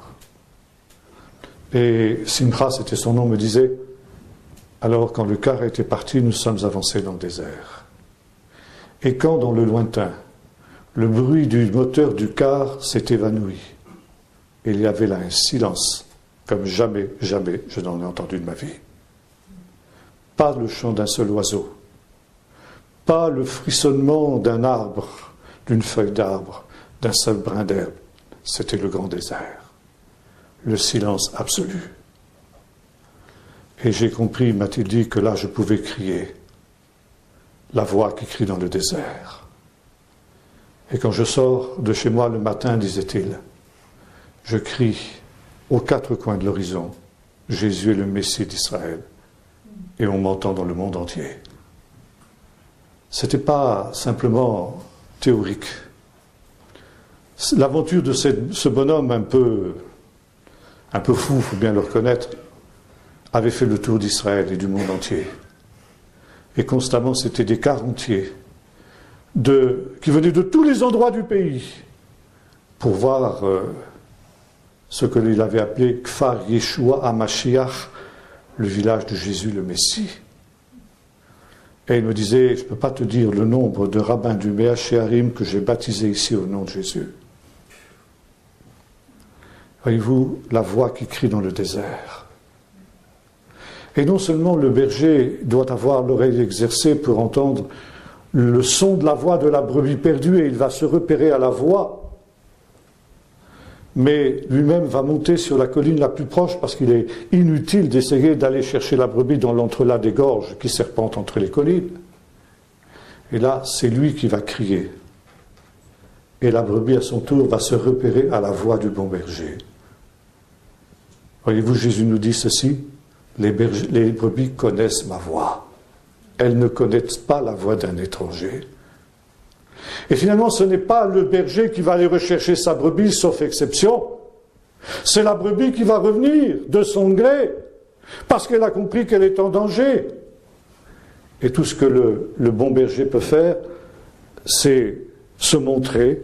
Et Simcha, c'était son nom, me disait « alors quand le car était parti, nous sommes avancés dans le désert. Et quand dans le lointain, le bruit du moteur du car s'est évanoui, et il y avait là un silence comme jamais, jamais je n'en ai entendu de ma vie. Pas le chant d'un seul oiseau, pas le frissonnement d'un arbre, d'une feuille d'arbre, d'un seul brin d'herbe. C'était le grand désert, le silence absolu. Et j'ai compris, m'a-t-il dit, que là je pouvais crier, la voix qui crie dans le désert. Et quand je sors de chez moi le matin, disait-il, je crie aux quatre coins de l'horizon, Jésus est le Messie d'Israël. Et on m'entend dans le monde entier. Ce n'était pas simplement théorique. L'aventure de ce bonhomme un peu fou, il faut bien le reconnaître, avait fait le tour d'Israël et du monde entier. Et constamment, c'était des cars entiers qui venaient de tous les endroits du pays pour voir ce que il avait appelé Kfar Yeshua HaMashiach, le village de Jésus le Messie. Et il me disait, je ne peux pas te dire le nombre de rabbins du Mea Shearim que j'ai baptisés ici au nom de Jésus. Voyez-vous, la voix qui crie dans le désert. Et non seulement le berger doit avoir l'oreille exercée pour entendre le son de la voix de la brebis perdue et il va se repérer à la voix, mais lui-même va monter sur la colline la plus proche parce qu'il est inutile d'essayer d'aller chercher la brebis dans l'entrelac des gorges qui serpentent entre les collines. Et là, c'est lui qui va crier. Et la brebis, à son tour, va se repérer à la voix du bon berger. Voyez-vous, Jésus nous dit ceci, les brebis connaissent ma voix. Elles ne connaissent pas la voix d'un étranger. Et finalement, ce n'est pas le berger qui va aller rechercher sa brebis, sauf exception. C'est la brebis qui va revenir de son gré, parce qu'elle a compris qu'elle est en danger. Et tout ce que le bon berger peut faire, c'est se montrer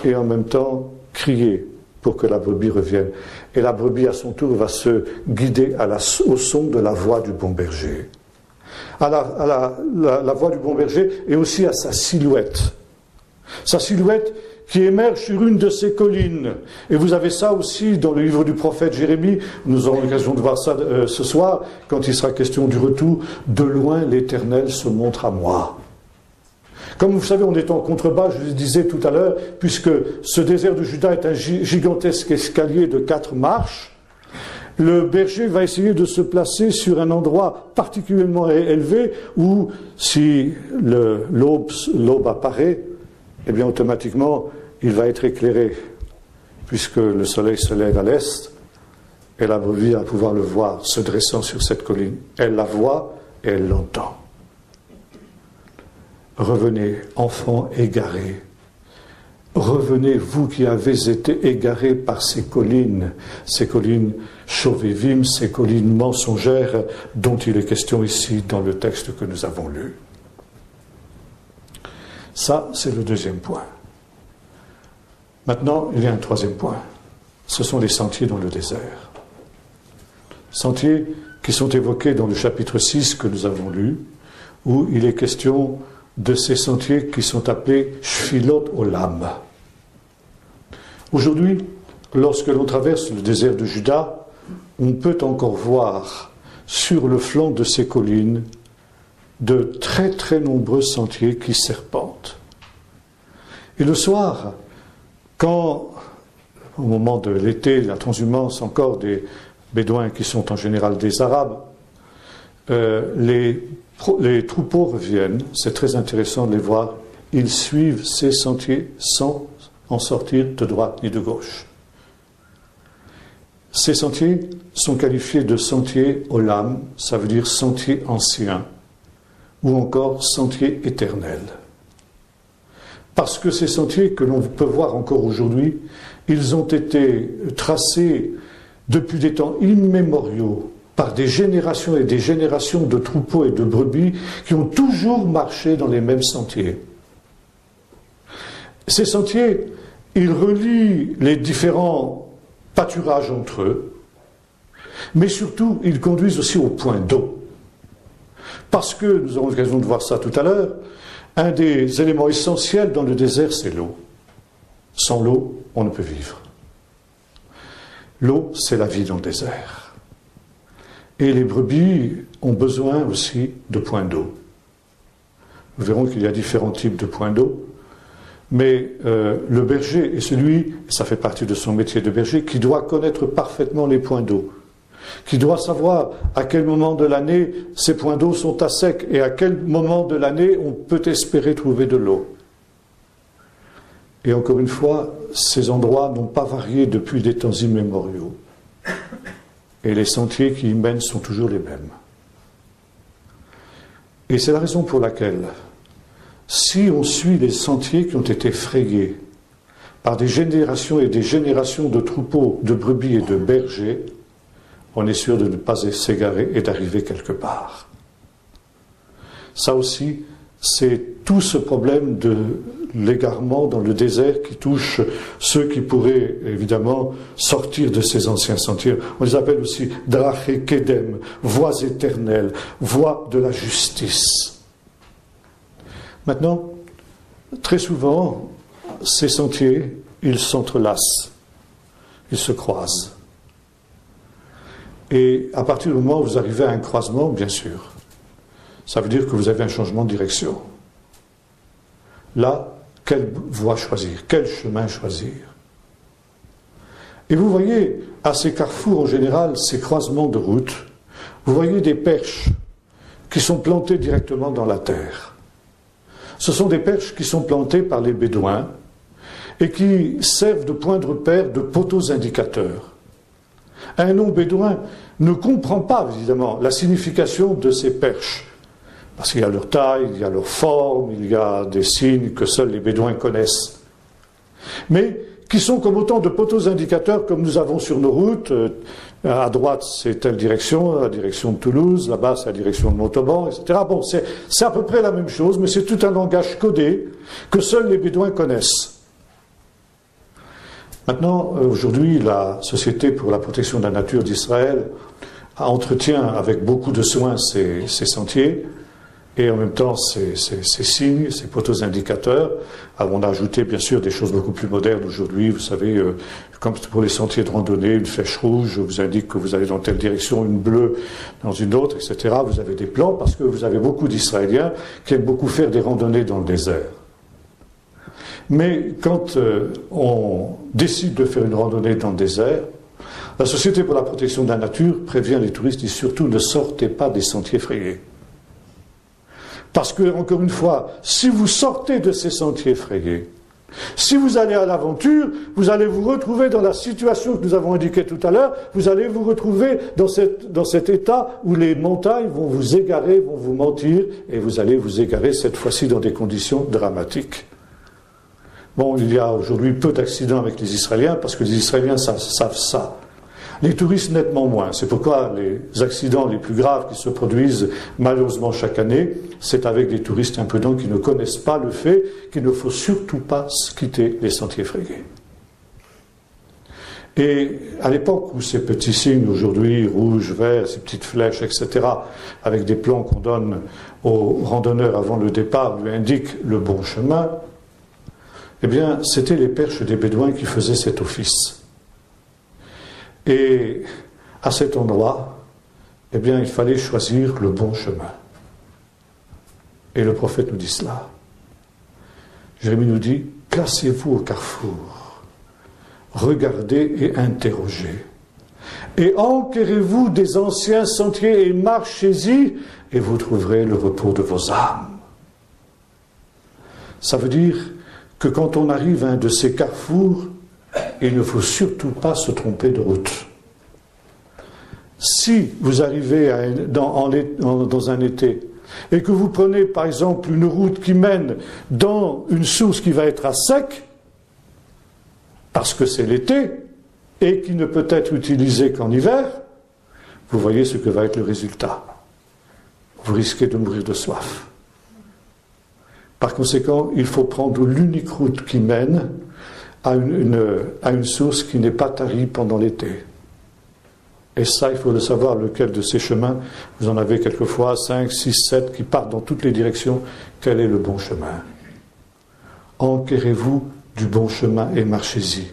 et en même temps crier pour que la brebis revienne. Et la brebis, à son tour, va se guider au son de la voix du bon berger. À la voix du bon berger et aussi à sa silhouette. Sa silhouette qui émerge sur une de ces collines. Et vous avez ça aussi dans le livre du prophète Jérémie. Nous aurons l'occasion de voir ça ce soir, quand il sera question du retour. De loin, l'Éternel se montre à moi. Comme vous savez, on est en contrebas, je le disais tout à l'heure, puisque ce désert de Juda est un gigantesque escalier de 4 marches. Le berger va essayer de se placer sur un endroit particulièrement élevé où, si l'aube apparaît, eh bien automatiquement, il va être éclairé, puisque le soleil se lève à l'est, et la brebis va pouvoir le voir se dressant sur cette colline. Elle la voit et elle l'entend. Revenez, enfants égarés. Revenez, vous qui avez été égarés par ces collines Shovévim, ces collines mensongères dont il est question ici dans le texte que nous avons lu. Ça, c'est le deuxième point. Maintenant, il y a un troisième point. Ce sont les sentiers dans le désert. Sentiers qui sont évoqués dans le chapitre 6 que nous avons lu, où il est question de ces sentiers qui sont appelés Shfilot Olam. Aujourd'hui, lorsque l'on traverse le désert de Juda, on peut encore voir sur le flanc de ces collines de très très nombreux sentiers qui serpentent. Et le soir, quand, au moment de l'été, la transhumance encore des Bédouins qui sont en général des Arabes, les troupeaux reviennent, c'est très intéressant de les voir, ils suivent ces sentiers sans en sortir de droite ni de gauche. Ces sentiers sont qualifiés de sentiers olam, ça veut dire sentiers anciens, ou encore sentiers éternels. Parce que ces sentiers que l'on peut voir encore aujourd'hui, ils ont été tracés depuis des temps immémoriaux par des générations et des générations de troupeaux et de brebis qui ont toujours marché dans les mêmes sentiers. Ces sentiers, ils relient les différents pâturages entre eux, mais surtout, ils conduisent aussi au point d'eau. Parce que, nous aurons l'occasion de voir ça tout à l'heure, un des éléments essentiels dans le désert, c'est l'eau. Sans l'eau, on ne peut vivre. L'eau, c'est la vie dans le désert. Et les brebis ont besoin aussi de points d'eau. Nous verrons qu'il y a différents types de points d'eau. Mais le berger est celui, ça fait partie de son métier de berger, qui doit connaître parfaitement les points d'eau, qui doit savoir à quel moment de l'année ces points d'eau sont à sec et à quel moment de l'année on peut espérer trouver de l'eau. Et encore une fois, ces endroits n'ont pas varié depuis des temps immémoriaux. Et les sentiers qui y mènent sont toujours les mêmes. Et c'est la raison pour laquelle, si on suit les sentiers qui ont été frayés par des générations et des générations de troupeaux, de brebis et de bergers, on est sûr de ne pas s'égarer et d'arriver quelque part. Ça aussi, c'est tout ce problème de l'égarement dans le désert qui touche ceux qui pourraient évidemment sortir de ces anciens sentiers. On les appelle aussi Draché Kedem, voies éternelles, voies de la justice. Maintenant, très souvent, ces sentiers, ils s'entrelacent, ils se croisent. Et à partir du moment où vous arrivez à un croisement, bien sûr, ça veut dire que vous avez un changement de direction. Là, quelle voie choisir? Quel chemin choisir? Et vous voyez, à ces carrefours en général, ces croisements de route, vous voyez des perches qui sont plantées directement dans la terre. Ce sont des perches qui sont plantées par les Bédouins et qui servent de point de repère, de poteaux indicateurs. Un non-bédouin ne comprend pas, évidemment, la signification de ces perches. Parce qu'il y a leur taille, il y a leur forme, il y a des signes que seuls les Bédouins connaissent. Mais qui sont comme autant de poteaux indicateurs comme nous avons sur nos routes. À droite, c'est telle direction, la direction de Toulouse, là-bas, c'est la direction de Montauban, etc. Bon, c'est à peu près la même chose, mais c'est tout un langage codé que seuls les Bédouins connaissent. Maintenant, aujourd'hui, la Société pour la protection de la nature d'Israël entretient avec beaucoup de soin ces sentiers et en même temps ces signes, ces poteaux indicateurs. Alors, on a ajouté bien sûr des choses beaucoup plus modernes aujourd'hui. Vous savez, comme pour les sentiers de randonnée, une flèche rouge vous indique que vous allez dans telle direction, une bleue dans une autre, etc. Vous avez des plans parce que vous avez beaucoup d'Israéliens qui aiment beaucoup faire des randonnées dans le désert. Mais quand on décide de faire une randonnée dans le désert, la Société pour la protection de la nature prévient les touristes et surtout ne sortez pas des sentiers frayés. Parce que, encore une fois, si vous sortez de ces sentiers frayés, si vous allez à l'aventure, vous allez vous retrouver dans la situation que nous avons indiquée tout à l'heure, vous allez vous retrouver dans cet état où les montagnes vont vous égarer, vont vous mentir, et vous allez vous égarer cette fois-ci dans des conditions dramatiques. Bon, il y a aujourd'hui peu d'accidents avec les Israéliens, parce que les Israéliens savent ça. Les touristes nettement moins. C'est pourquoi les accidents les plus graves qui se produisent malheureusement chaque année, c'est avec des touristes imprudents qui ne connaissent pas le fait qu'il ne faut surtout pas quitter les sentiers frayés. Et à l'époque où ces petits signes aujourd'hui, rouge, vert, ces petites flèches, etc., avec des plans qu'on donne aux randonneurs avant le départ, lui indiquent le bon chemin, eh bien, c'était les perches des Bédouins qui faisaient cet office. Et à cet endroit, eh bien, il fallait choisir le bon chemin. Et le prophète nous dit cela. Jérémie nous dit, placez-vous au carrefour, regardez et interrogez. Et enquérez-vous des anciens sentiers et marchez-y, et vous trouverez le repos de vos âmes. Ça veut dire que quand on arrive à un de ces carrefours, il ne faut surtout pas se tromper de route. Si vous arrivez dans un été et que vous prenez par exemple une route qui mène dans une source qui va être à sec, parce que c'est l'été, et qui ne peut être utilisée qu'en hiver, vous voyez ce que va être le résultat. Vous risquez de mourir de soif. Par conséquent, il faut prendre l'unique route qui mène à une source qui n'est pas tarie pendant l'été. Et ça, il faut le savoir, lequel de ces chemins, vous en avez quelquefois 5, 6, 7 qui partent dans toutes les directions, quel est le bon chemin? Enquérez-vous du bon chemin et marchez-y.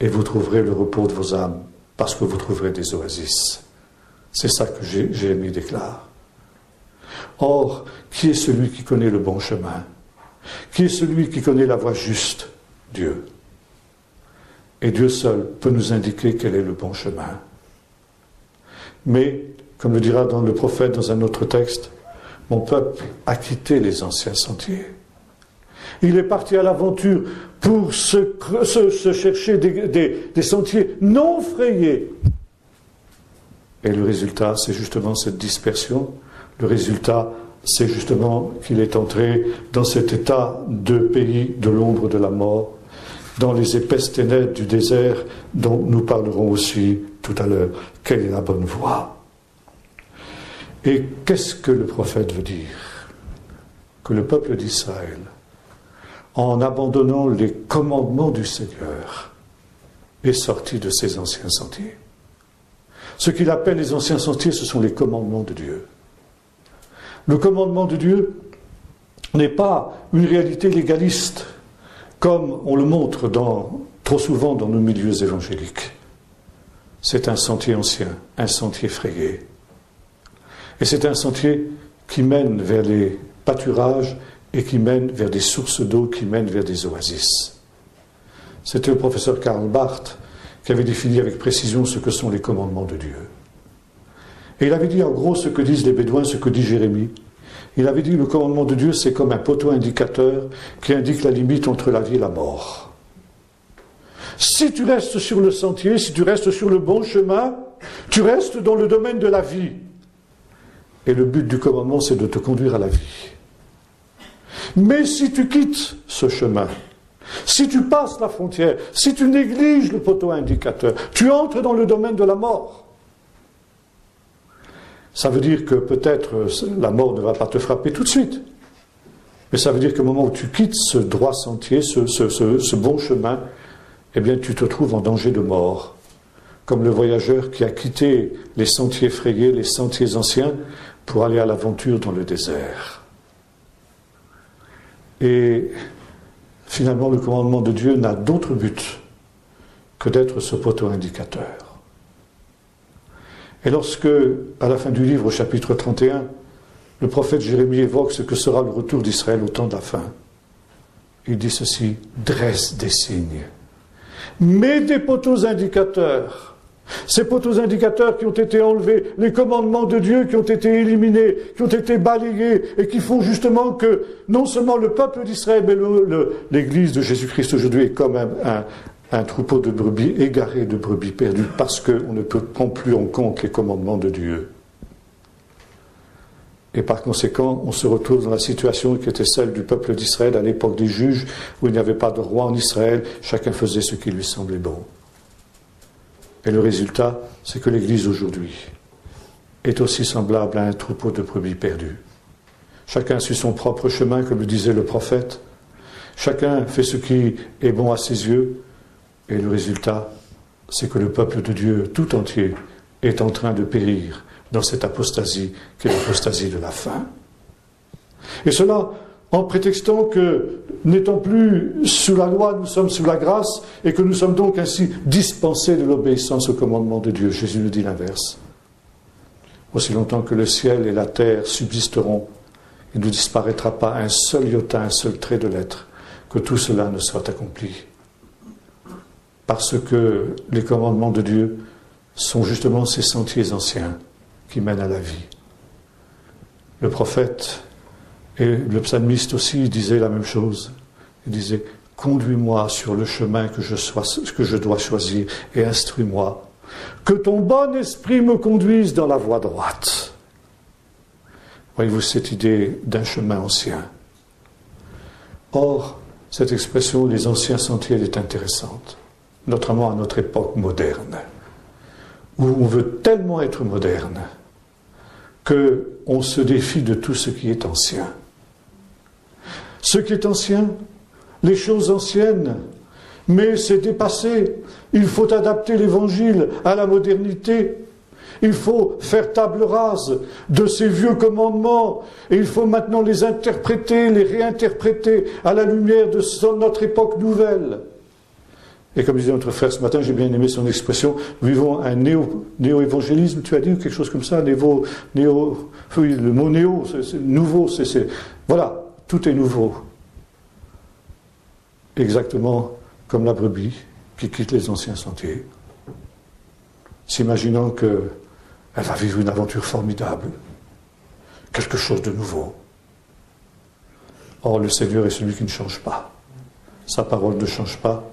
et vous trouverez le repos de vos âmes, parce que vous trouverez des oasis. C'est ça que Jérémie déclare. Or, qui est celui qui connaît le bon chemin? Qui est celui qui connaît la voie juste? Dieu. Et Dieu seul peut nous indiquer quel est le bon chemin. Mais, comme le dira dans le prophète dans un autre texte, mon peuple a quitté les anciens sentiers. Il est parti à l'aventure pour se chercher des sentiers non frayés. Et le résultat, c'est justement cette dispersion. Le résultat, c'est justement qu'il est entré dans cet état de pays de l'ombre de la mort, dans les épaisses ténèbres du désert dont nous parlerons aussi tout à l'heure. Quelle est la bonne voie? Et qu'est-ce que le prophète veut dire? Que le peuple d'Israël, en abandonnant les commandements du Seigneur, est sorti de ses anciens sentiers. Ce qu'il appelle les anciens sentiers, ce sont les commandements de Dieu. Le commandement de Dieu n'est pas une réalité légaliste, comme on le montre trop souvent dans nos milieux évangéliques. C'est un sentier ancien, un sentier frayé. Et c'est un sentier qui mène vers les pâturages et qui mène vers des sources d'eau, qui mènent vers des oasis. C'était le professeur Karl Barth qui avait défini avec précision ce que sont les commandements de Dieu. Et il avait dit en gros ce que disent les Bédouins, ce que dit Jérémie. Il avait dit le commandement de Dieu, c'est comme un poteau indicateur qui indique la limite entre la vie et la mort. Si tu restes sur le sentier, si tu restes sur le bon chemin, tu restes dans le domaine de la vie. Et le but du commandement, c'est de te conduire à la vie. Mais si tu quittes ce chemin, si tu passes la frontière, si tu négliges le poteau indicateur, tu entres dans le domaine de la mort. Ça veut dire que peut-être la mort ne va pas te frapper tout de suite. Mais ça veut dire qu'au moment où tu quittes ce droit sentier, ce bon chemin, eh bien tu te trouves en danger de mort. Comme le voyageur qui a quitté les sentiers frayés, les sentiers anciens, pour aller à l'aventure dans le désert. Et finalement, le commandement de Dieu n'a d'autre but que d'être ce poteau indicateur. Et lorsque, à la fin du livre, au chapitre 31, le prophète Jérémie évoque ce que sera le retour d'Israël au temps de la fin, il dit ceci: dresse des signes, mets des poteaux indicateurs. Ces poteaux indicateurs qui ont été enlevés, les commandements de Dieu qui ont été éliminés, qui ont été balayés, et qui font justement que non seulement le peuple d'Israël, mais l'Église de Jésus-Christ aujourd'hui est comme un troupeau de brebis égaré, de brebis perdues, parce qu'on ne prend plus en compte les commandements de Dieu. Et par conséquent, on se retrouve dans la situation qui était celle du peuple d'Israël à l'époque des juges, où il n'y avait pas de roi en Israël, chacun faisait ce qui lui semblait bon. Et le résultat, c'est que l'Église aujourd'hui est aussi semblable à un troupeau de brebis perdues. Chacun suit son propre chemin, comme le disait le prophète. Chacun fait ce qui est bon à ses yeux. Et le résultat, c'est que le peuple de Dieu tout entier est en train de périr dans cette apostasie qui est l'apostasie de la fin. Et cela en prétextant que, n'étant plus sous la loi, nous sommes sous la grâce, et que nous sommes donc ainsi dispensés de l'obéissance au commandement de Dieu. Jésus nous dit l'inverse. Aussi longtemps que le ciel et la terre subsisteront, il ne disparaîtra pas un seul iota, un seul trait de lettre, que tout cela ne soit accompli. Parce que les commandements de Dieu sont justement ces sentiers anciens qui mènent à la vie. Le prophète et le psalmiste aussi disait la même chose. Il disait: conduis-moi sur le chemin que je dois choisir et instruis-moi. Que ton bon esprit me conduise dans la voie droite. Voyez-vous cette idée d'un chemin ancien. Or, cette expression, les anciens sentiers, elle est intéressante, notamment à notre époque moderne, où on veut tellement être moderne qu'on se défie de tout ce qui est ancien. Ce qui est ancien, les choses anciennes, mais c'est dépassé. Il faut adapter l'Évangile à la modernité. Il faut faire table rase de ces vieux commandements et il faut maintenant les interpréter, les réinterpréter à la lumière de notre époque nouvelle. Et comme disait notre frère ce matin, j'ai bien aimé son expression, nous vivons un néo-évangélisme, tu as dit, ou quelque chose comme ça, oui, le mot néo, c'est nouveau, voilà, tout est nouveau. Exactement comme la brebis qui quitte les anciens sentiers, s'imaginant qu'elle va vivre une aventure formidable, quelque chose de nouveau. Or, le Seigneur est celui qui ne change pas. Sa parole ne change pas.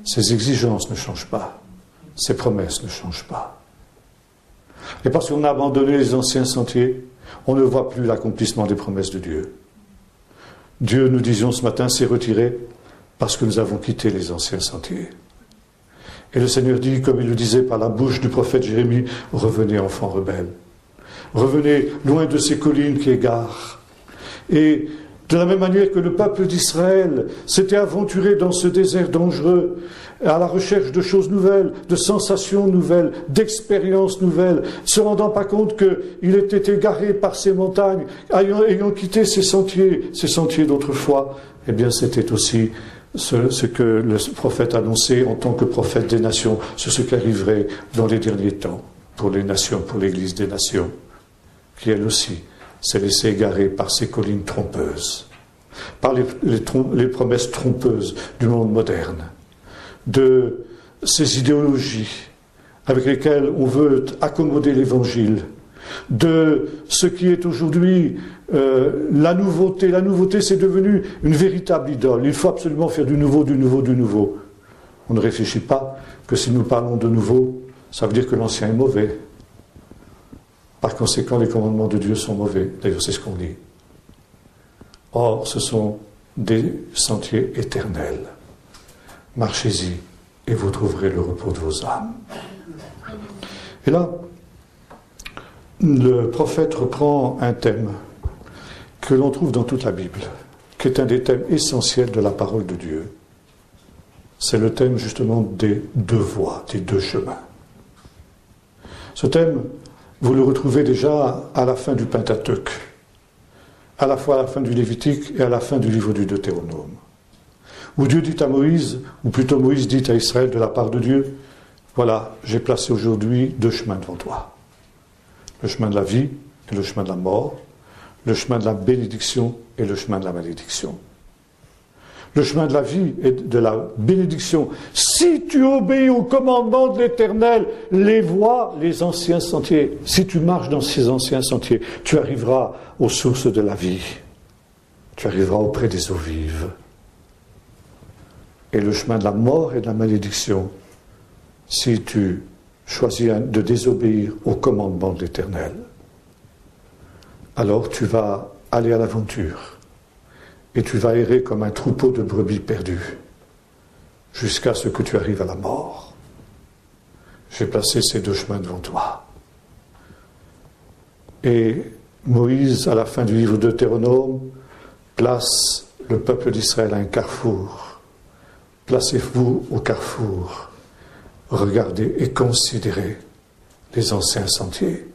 Ses exigences ne changent pas. Ses promesses ne changent pas. Et parce qu'on a abandonné les anciens sentiers, on ne voit plus l'accomplissement des promesses de Dieu. Dieu, nous disions ce matin, s'est retiré parce que nous avons quitté les anciens sentiers. Et le Seigneur dit, comme il le disait par la bouche du prophète Jérémie, « Revenez, enfants rebelles. Revenez loin de ces collines qui égarent. » Et de la même manière que le peuple d'Israël s'était aventuré dans ce désert dangereux, à la recherche de choses nouvelles, de sensations nouvelles, d'expériences nouvelles, se rendant pas compte qu'il était égaré par ces montagnes, ayant quitté ces sentiers d'autrefois, eh bien c'était aussi ce que le prophète annonçait en tant que prophète des nations, sur ce qui arriverait dans les derniers temps, pour les nations, pour l'Église des nations, qui elle aussi s'est laissée égarer par ces collines trompeuses, par les promesses trompeuses du monde moderne, de ces idéologies avec lesquelles on veut accommoder l'Évangile, de ce qui est aujourd'hui la nouveauté. La nouveauté, c'est devenu une véritable idole. Il faut absolument faire du nouveau, du nouveau, du nouveau. On ne réfléchit pas que si nous parlons de nouveau, ça veut dire que l'ancien est mauvais. Par conséquent, les commandements de Dieu sont mauvais. D'ailleurs, c'est ce qu'on dit. Or, ce sont des sentiers éternels. Marchez-y et vous trouverez le repos de vos âmes. Et là, le prophète reprend un thème que l'on trouve dans toute la Bible, qui est un des thèmes essentiels de la parole de Dieu. C'est le thème justement des deux voies, des deux chemins. Ce thème, vous le retrouvez déjà à la fin du Pentateuque, à la fois à la fin du Lévitique et à la fin du livre du Deutéronome, où Dieu dit à Moïse, ou plutôt Moïse dit à Israël de la part de Dieu, voilà, j'ai placé aujourd'hui deux chemins devant toi. Le chemin de la vie et le chemin de la mort, le chemin de la bénédiction et le chemin de la malédiction. Le chemin de la vie et de la bénédiction, si tu obéis aux commandements de l'Éternel, les voies, les anciens sentiers, si tu marches dans ces anciens sentiers, tu arriveras aux sources de la vie, tu arriveras auprès des eaux vives. Et le chemin de la mort et de la malédiction, si tu choisis de désobéir aux commandements de l'Éternel, alors tu vas aller à l'aventure et tu vas errer comme un troupeau de brebis perdues jusqu'à ce que tu arrives à la mort. J'ai placé ces deux chemins devant toi. Et Moïse, à la fin du livre de Deutéronome, place le peuple d'Israël à un carrefour. Placez-vous au carrefour. Regardez et considérez les anciens sentiers.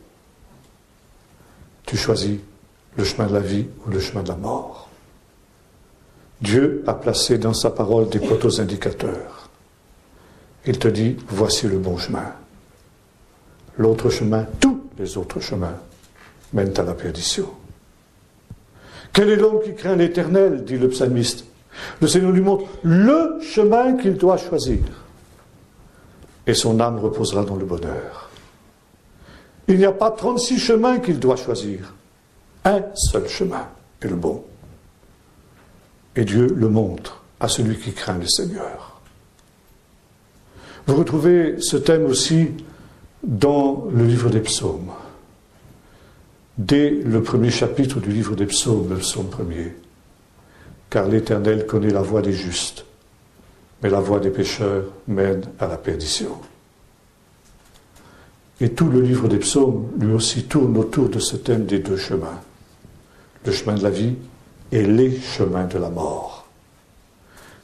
Tu choisis le chemin de la vie ou le chemin de la mort. Dieu a placé dans sa parole des poteaux indicateurs. Il te dit, voici le bon chemin. L'autre chemin, tous les autres chemins, mènent à la perdition. Quel est l'homme qui craint l'Éternel, dit le psalmiste. Le Seigneur lui montre le chemin qu'il doit choisir. Et son âme reposera dans le bonheur. Il n'y a pas 36 chemins qu'il doit choisir. Un seul chemin est le bon. Et Dieu le montre à celui qui craint le Seigneur. Vous retrouvez ce thème aussi dans le livre des psaumes. Dès le premier chapitre du livre des psaumes, le psaume 1er. Car l'Éternel connaît la voie des justes, mais la voie des pécheurs mène à la perdition. Et tout le livre des psaumes, lui aussi, tourne autour de ce thème des deux chemins. Le chemin de la vie et les chemins de la mort.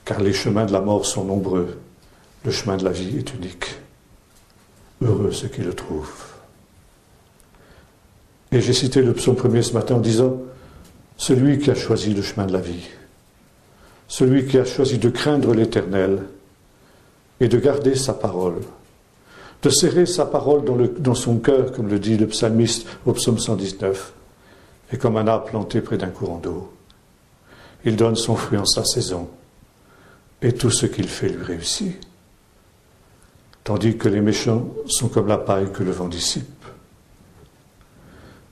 Car les chemins de la mort sont nombreux. Le chemin de la vie est unique. Heureux ceux qui le trouvent. Et j'ai cité le psaume 1er ce matin en disant, celui qui a choisi le chemin de la vie, celui qui a choisi de craindre l'Éternel, et de garder sa parole, de serrer sa parole dans son cœur, comme le dit le psalmiste au psaume 119, et comme un arbre planté près d'un courant d'eau. Il donne son fruit en sa saison, et tout ce qu'il fait lui réussit. Tandis que les méchants sont comme la paille que le vent dissipe.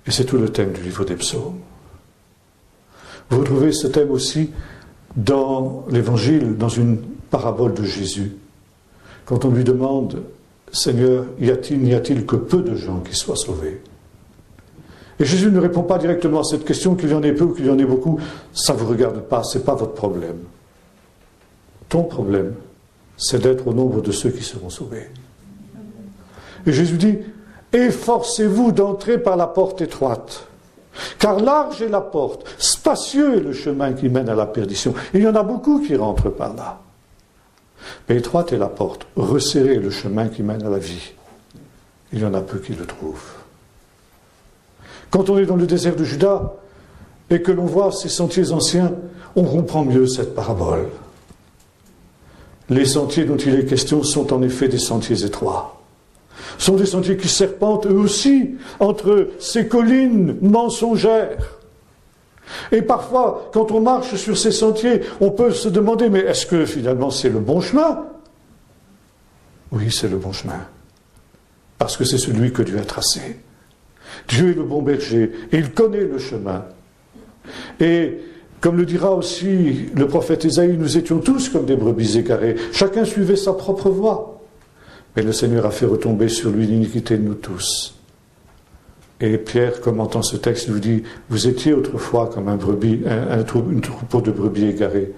Et c'est tout le thème du livre des psaumes. Vous retrouvez ce thème aussi dans l'Évangile, dans une parabole de Jésus. Quand on lui demande, Seigneur, n'y a-t-il que peu de gens qui soient sauvés? Et Jésus ne répond pas directement à cette question, qu'il y en ait peu ou qu'il y en ait beaucoup, ça ne vous regarde pas, ce n'est pas votre problème. Ton problème, c'est d'être au nombre de ceux qui seront sauvés. Et Jésus dit, efforcez-vous d'entrer par la porte étroite, car large est la porte, spacieux est le chemin qui mène à la perdition. Il y en a beaucoup qui rentrent par là. Mais étroite est la porte, resserré est le chemin qui mène à la vie. Il y en a peu qui le trouvent. Quand on est dans le désert de Juda et que l'on voit ces sentiers anciens, on comprend mieux cette parabole. Les sentiers dont il est question sont en effet des sentiers étroits. Ce sont des sentiers qui serpentent eux aussi entre ces collines mensongères. Et parfois, quand on marche sur ces sentiers, on peut se demander, mais est-ce que finalement c'est le bon chemin? Oui, c'est le bon chemin. Parce que c'est celui que Dieu a tracé. Dieu est le bon berger et il connaît le chemin. Et comme le dira aussi le prophète Ésaïe, nous étions tous comme des brebis égarées. Chacun suivait sa propre voie. Mais le Seigneur a fait retomber sur lui l'iniquité de nous tous. Et Pierre, commentant ce texte, nous dit, vous étiez autrefois comme un troupeau de brebis égarées,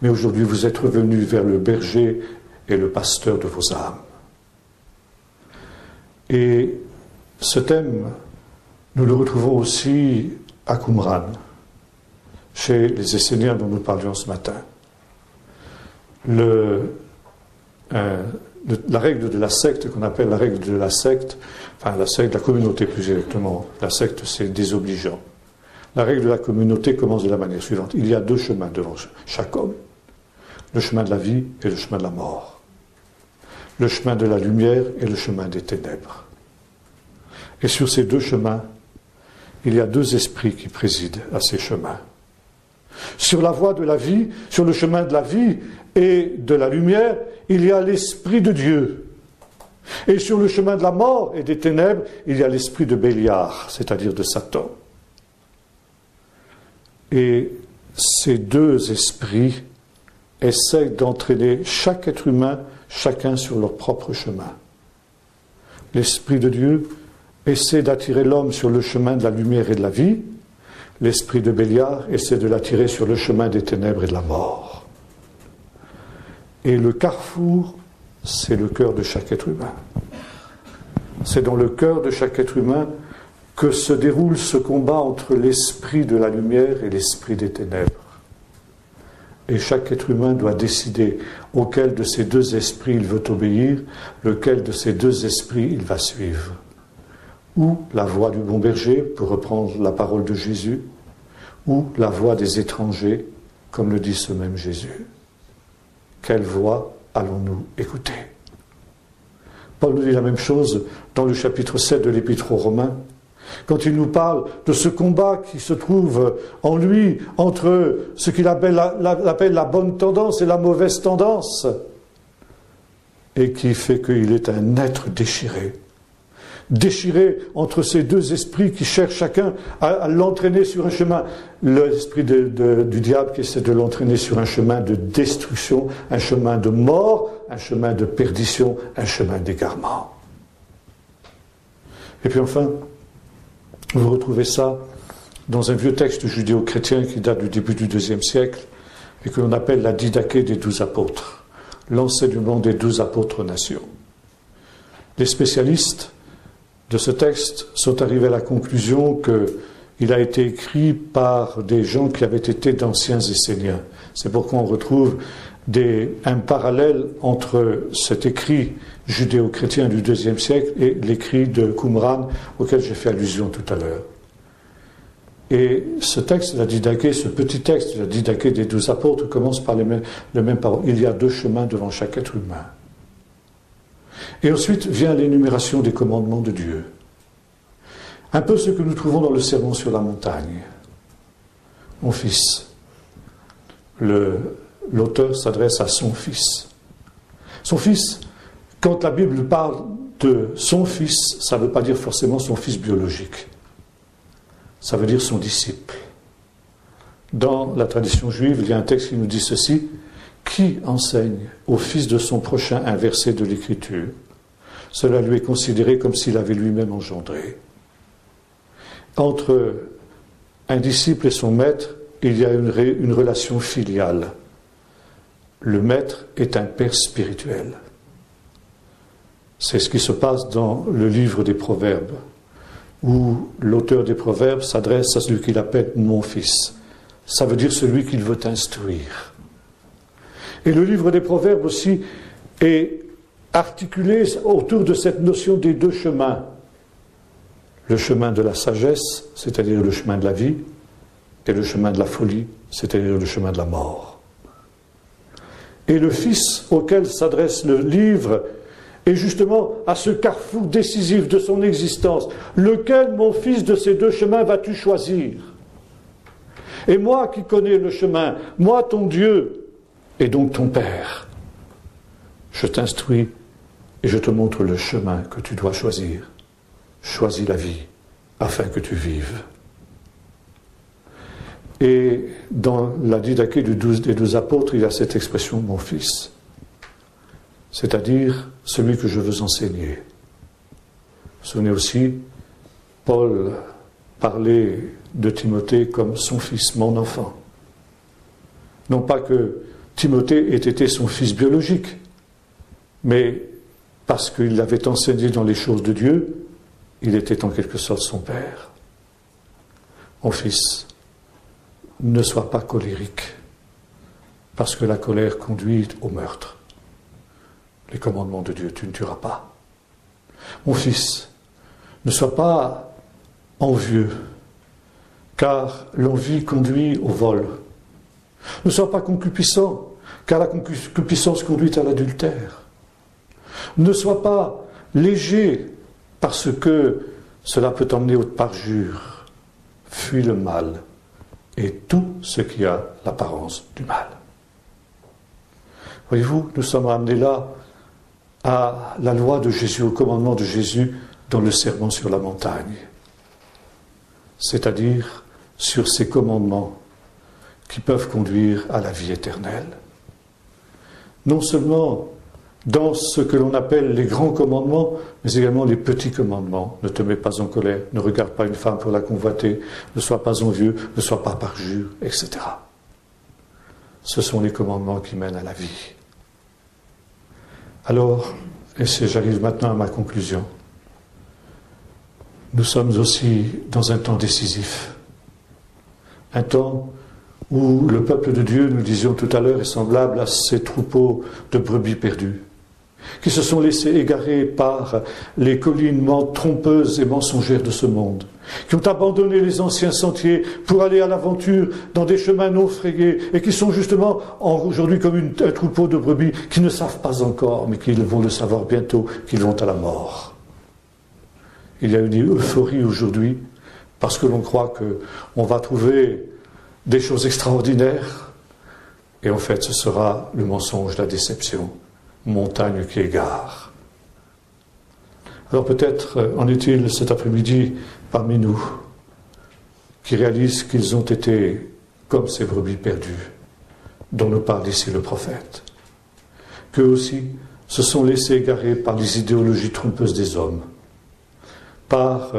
mais aujourd'hui vous êtes revenus vers le berger et le pasteur de vos âmes. Et ce thème, nous le retrouvons aussi à Qumran, chez les Esséniens dont nous parlions ce matin. La règle de la secte, qu'on appelle la règle de la secte, enfin la secte, la communauté plus exactement, la secte c'est désobligeant. La règle de la communauté commence de la manière suivante. Il y a deux chemins devant chaque homme. Le chemin de la vie et le chemin de la mort. Le chemin de la lumière et le chemin des ténèbres. Et sur ces deux chemins, il y a deux esprits qui président à ces chemins. Sur la voie de la vie, sur le chemin de la vie et de la lumière, il y a l'Esprit de Dieu. Et sur le chemin de la mort et des ténèbres, il y a l'esprit de Béliar, c'est-à-dire de Satan. Et ces deux esprits essaient d'entraîner chaque être humain, chacun sur leur propre chemin. L'Esprit de Dieu essaie d'attirer l'homme sur le chemin de la lumière et de la vie. L'esprit de Béliar essaie de l'attirer sur le chemin des ténèbres et de la mort. Et le carrefour, c'est le cœur de chaque être humain. C'est dans le cœur de chaque être humain que se déroule ce combat entre l'esprit de la lumière et l'esprit des ténèbres. Et chaque être humain doit décider auquel de ces deux esprits il veut obéir, lequel de ces deux esprits il va suivre. Ou la voix du bon berger, pour reprendre la parole de Jésus, ou la voix des étrangers, comme le dit ce même Jésus. Quelle voix allons-nous écouter? Paul nous dit la même chose dans le chapitre 7 de l'Épître aux Romains, quand il nous parle de ce combat qui se trouve en lui entre ce qu'il appelle la bonne tendance et la mauvaise tendance, et qui fait qu'il est un être déchiré. Déchiré entre ces deux esprits qui cherchent chacun à l'entraîner sur un chemin. L'esprit du diable qui essaie de l'entraîner sur un chemin de destruction, un chemin de mort, un chemin de perdition, un chemin d'égarement. Et puis enfin, vous retrouvez ça dans un vieux texte judéo-chrétien qui date du début du IIe siècle et que l'on appelle la Didaché des 12 apôtres, l'enseignement des 12 apôtres nations. Les spécialistes de ce texte sont arrivés à la conclusion qu'il a été écrit par des gens qui avaient été d'anciens Esséniens. C'est pourquoi on retrouve un parallèle entre cet écrit judéo-chrétien du IIe siècle et l'écrit de Qumran auquel j'ai fait allusion tout à l'heure. Et ce texte, la Didaché, ce petit texte, la Didaché des 12 apôtres, commence par les mêmes paroles. Il y a deux chemins devant chaque être humain. Et ensuite vient l'énumération des commandements de Dieu. Un peu ce que nous trouvons dans le Sermon sur la montagne. Mon fils, l'auteur s'adresse à son fils. Son fils, quand la Bible parle de son fils, ça ne veut pas dire forcément son fils biologique. Ça veut dire son disciple. Dans la tradition juive, il y a un texte qui nous dit ceci: qui enseigne au fils de son prochain un verset de l'Écriture, cela lui est considéré comme s'il avait lui-même engendré. Entre un disciple et son maître, il y a une relation filiale. Le maître est un père spirituel. C'est ce qui se passe dans le livre des Proverbes, où l'auteur des Proverbes s'adresse à celui qu'il appelle « mon fils ». Ça veut dire celui qu'il veut instruire. Et le livre des Proverbes aussi est articulé autour de cette notion des deux chemins. Le chemin de la sagesse, c'est-à-dire le chemin de la vie, et le chemin de la folie, c'est-à-dire le chemin de la mort. Et le fils auquel s'adresse le livre est justement à ce carrefour décisif de son existence. Lequel, mon fils, de ces deux chemins vas-tu choisir? Et moi qui connais le chemin, moi ton Dieu, et donc ton Père, je t'instruis et je te montre le chemin que tu dois choisir. Choisis la vie afin que tu vives. Et dans la didaquée des 12 apôtres, il y a cette expression « mon fils », c'est-à-dire celui que je veux enseigner. Vous vous souvenez aussi, Paul parlait de Timothée comme son fils, mon enfant. Non pas que Timothée ait été son fils biologique, mais parce qu'il l'avait enseigné dans les choses de Dieu, il était en quelque sorte son père. Mon fils, ne sois pas colérique, parce que la colère conduit au meurtre. Les commandements de Dieu, tu ne tueras pas. Mon fils, ne sois pas envieux, car l'envie conduit au vol. Ne sois pas concupiscent, car la concupiscence conduit à l'adultère. Ne sois pas léger, parce que cela peut t'emmener au parjure. Fuis le mal et tout ce qui a l'apparence du mal. Voyez-vous, nous sommes ramenés là à la loi de Jésus, au commandement de Jésus dans le Sermon sur la montagne. C'est-à-dire sur ces commandements qui peuvent conduire à la vie éternelle. Non seulement dans ce que l'on appelle les grands commandements, mais également les petits commandements. Ne te mets pas en colère, ne regarde pas une femme pour la convoiter, ne sois pas envieux, ne sois pas parjure, etc. Ce sont les commandements qui mènent à la vie. Alors, et j'arrive maintenant à ma conclusion, nous sommes aussi dans un temps décisif. Un temps où le peuple de Dieu, nous disions tout à l'heure, est semblable à ces troupeaux de brebis perdues, qui se sont laissés égarer par les collinements trompeuses et mensongères de ce monde, qui ont abandonné les anciens sentiers pour aller à l'aventure dans des chemins non frayés, et qui sont justement aujourd'hui comme un troupeau de brebis qui ne savent pas encore, mais qui vont le savoir bientôt, qu'ils vont à la mort. Il y a une euphorie aujourd'hui, parce que l'on croit qu'on va trouver des choses extraordinaires, et en fait ce sera le mensonge, la déception, montagne qui égare. Alors peut-être en est-il cet après-midi parmi nous qui réalisent qu'ils ont été comme ces brebis perdues dont nous parle ici le prophète, qu'eux aussi se sont laissés égarer par les idéologies trompeuses des hommes, par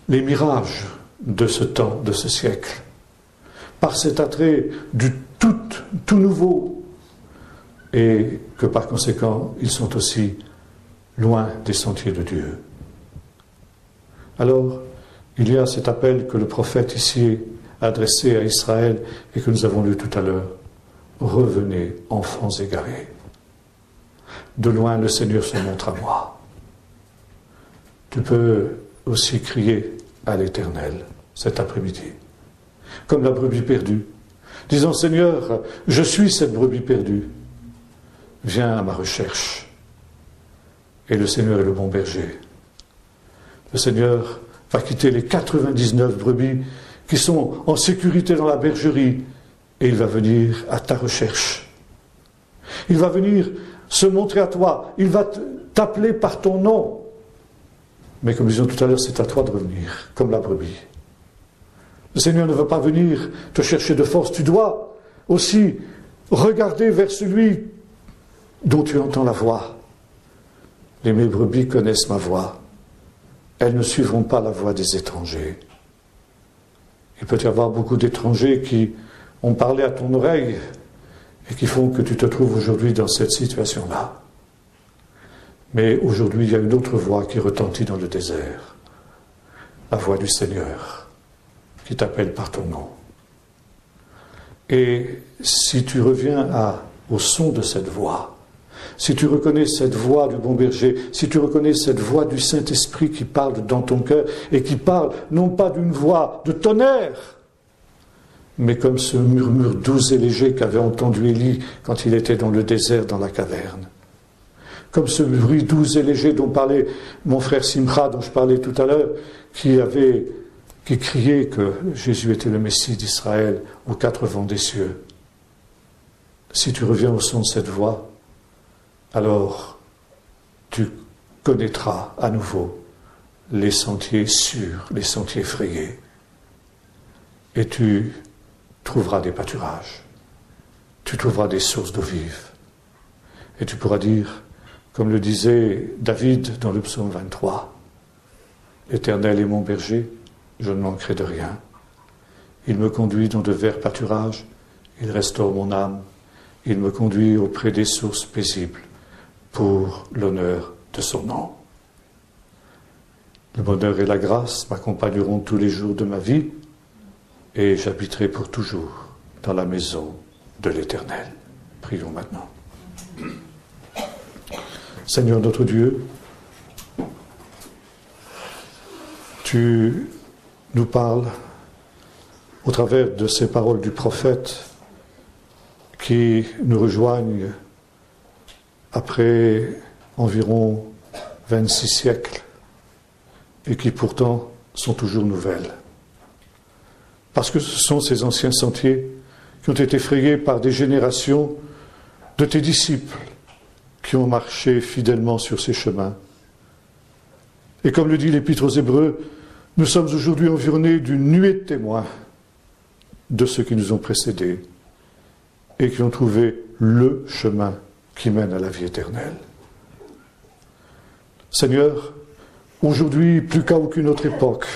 les mirages de ce temps, de ce siècle, par cet attrait du tout nouveau, et que par conséquent, ils sont aussi loin des sentiers de Dieu. Alors, il y a cet appel que le prophète ici a adressé à Israël et que nous avons lu tout à l'heure. Revenez, enfants égarés. De loin, le Seigneur se montre à moi. Tu peux aussi crier à l'Éternel cet après-midi, comme la brebis perdue, disant, Seigneur, je suis cette brebis perdue. Viens à ma recherche. Et le Seigneur est le bon berger. Le Seigneur va quitter les 99 brebis qui sont en sécurité dans la bergerie et il va venir à ta recherche. Il va venir se montrer à toi. Il va t'appeler par ton nom. Mais comme disons tout à l'heure, c'est à toi de revenir, comme la brebis. Le Seigneur ne va pas venir te chercher de force. Tu dois aussi regarder vers celui dont tu entends la voix. Et mes brebis connaissent ma voix. Elles ne suivront pas la voix des étrangers. Il peut y avoir beaucoup d'étrangers qui ont parlé à ton oreille et qui font que tu te trouves aujourd'hui dans cette situation-là. Mais aujourd'hui, il y a une autre voix qui retentit dans le désert. La voix du Seigneur qui t'appelle par ton nom. Et si tu reviens au son de cette voix, si tu reconnais cette voix du bon berger, si tu reconnais cette voix du Saint-Esprit qui parle dans ton cœur et qui parle non pas d'une voix de tonnerre, mais comme ce murmure doux et léger qu'avait entendu Élie quand il était dans le désert, dans la caverne. Comme ce bruit doux et léger dont parlait mon frère Simcha, dont je parlais tout à l'heure, qui criait que Jésus était le Messie d'Israël aux quatre vents des cieux. Si tu reviens au son de cette voix, alors tu connaîtras à nouveau les sentiers sûrs, les sentiers frayés. Et tu trouveras des pâturages. Tu trouveras des sources d'eau vive. Et tu pourras dire, comme le disait David dans le psaume 23, « L'Éternel est mon berger, je ne manquerai de rien. Il me conduit dans de verts pâturages, il restaure mon âme, il me conduit auprès des sources paisibles, pour l'honneur de son nom. Le bonheur et la grâce m'accompagneront tous les jours de ma vie, et j'habiterai pour toujours dans la maison de l'Éternel. » Prions maintenant. Seigneur notre Dieu, tu nous parles au travers de ces paroles du prophète qui nous rejoignent après environ 26 siècles et qui pourtant sont toujours nouvelles. Parce que ce sont ces anciens sentiers qui ont été frayés par des générations de tes disciples qui ont marché fidèlement sur ces chemins. Et comme le dit l'Épître aux Hébreux, nous sommes aujourd'hui environnés d'une nuée de témoins de ceux qui nous ont précédés et qui ont trouvé le chemin qui mène à la vie éternelle. Seigneur, aujourd'hui, plus qu'à aucune autre époque,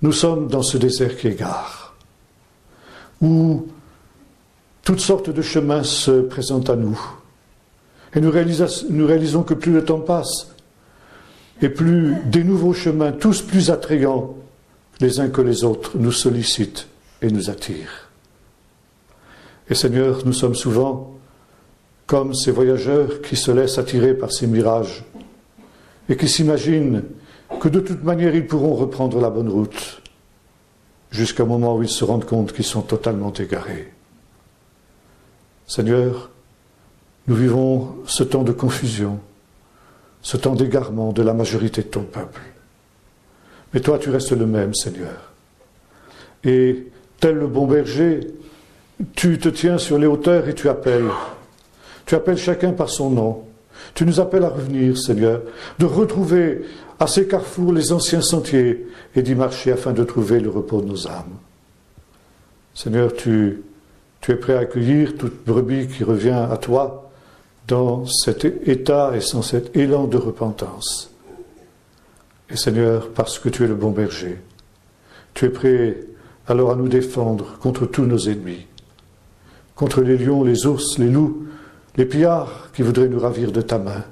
nous sommes dans ce désert qui égare, où toutes sortes de chemins se présentent à nous. Et nous réalisons que plus le temps passe, et plus des nouveaux chemins, tous plus attrayants les uns que les autres, nous sollicitent et nous attirent. Et Seigneur, nous sommes souvent comme ces voyageurs qui se laissent attirer par ces mirages et qui s'imaginent que de toute manière ils pourront reprendre la bonne route jusqu'au moment où ils se rendent compte qu'ils sont totalement égarés. Seigneur, nous vivons ce temps de confusion, ce temps d'égarement de la majorité de ton peuple. Mais toi, tu restes le même, Seigneur. Et tel le bon berger, tu te tiens sur les hauteurs et tu appelles. Tu appelles chacun par son nom. Tu nous appelles à revenir, Seigneur, de retrouver à ces carrefours les anciens sentiers et d'y marcher afin de trouver le repos de nos âmes. Seigneur, tu es prêt à accueillir toute brebis qui revient à toi dans cet état et sans cet élan de repentance. Et Seigneur, parce que tu es le bon berger, tu es prêt alors à nous défendre contre tous nos ennemis, contre les lions, les ours, les loups, les pillards qui voudraient nous ravir de ta main,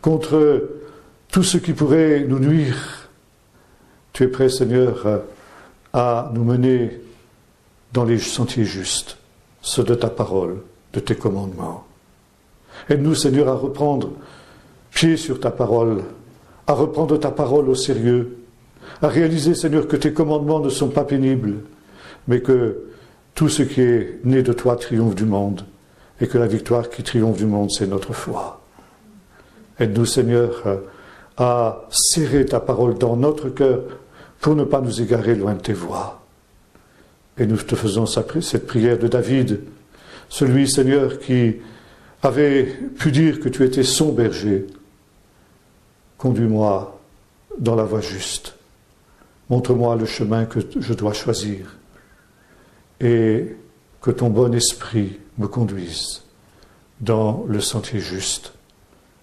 contre tout ce qui pourrait nous nuire. Tu es prêt, Seigneur, à nous mener dans les sentiers justes, ceux de ta parole, de tes commandements. Aide-nous, Seigneur, à reprendre pied sur ta parole, à reprendre ta parole au sérieux, à réaliser, Seigneur, que tes commandements ne sont pas pénibles, mais que tout ce qui est né de toi triomphe du monde, et que la victoire qui triomphe du monde, c'est notre foi. Aide-nous, Seigneur, à serrer ta parole dans notre cœur pour ne pas nous égarer loin de tes voies. Et nous te faisons cette prière de David, celui, Seigneur, qui avait pu dire que tu étais son berger. Conduis-moi dans la voie juste. Montre-moi le chemin que je dois choisir. Et que ton bon esprit me conduise dans le sentier juste,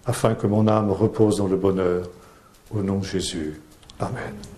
afin que mon âme repose dans le bonheur. Au nom de Jésus. Amen.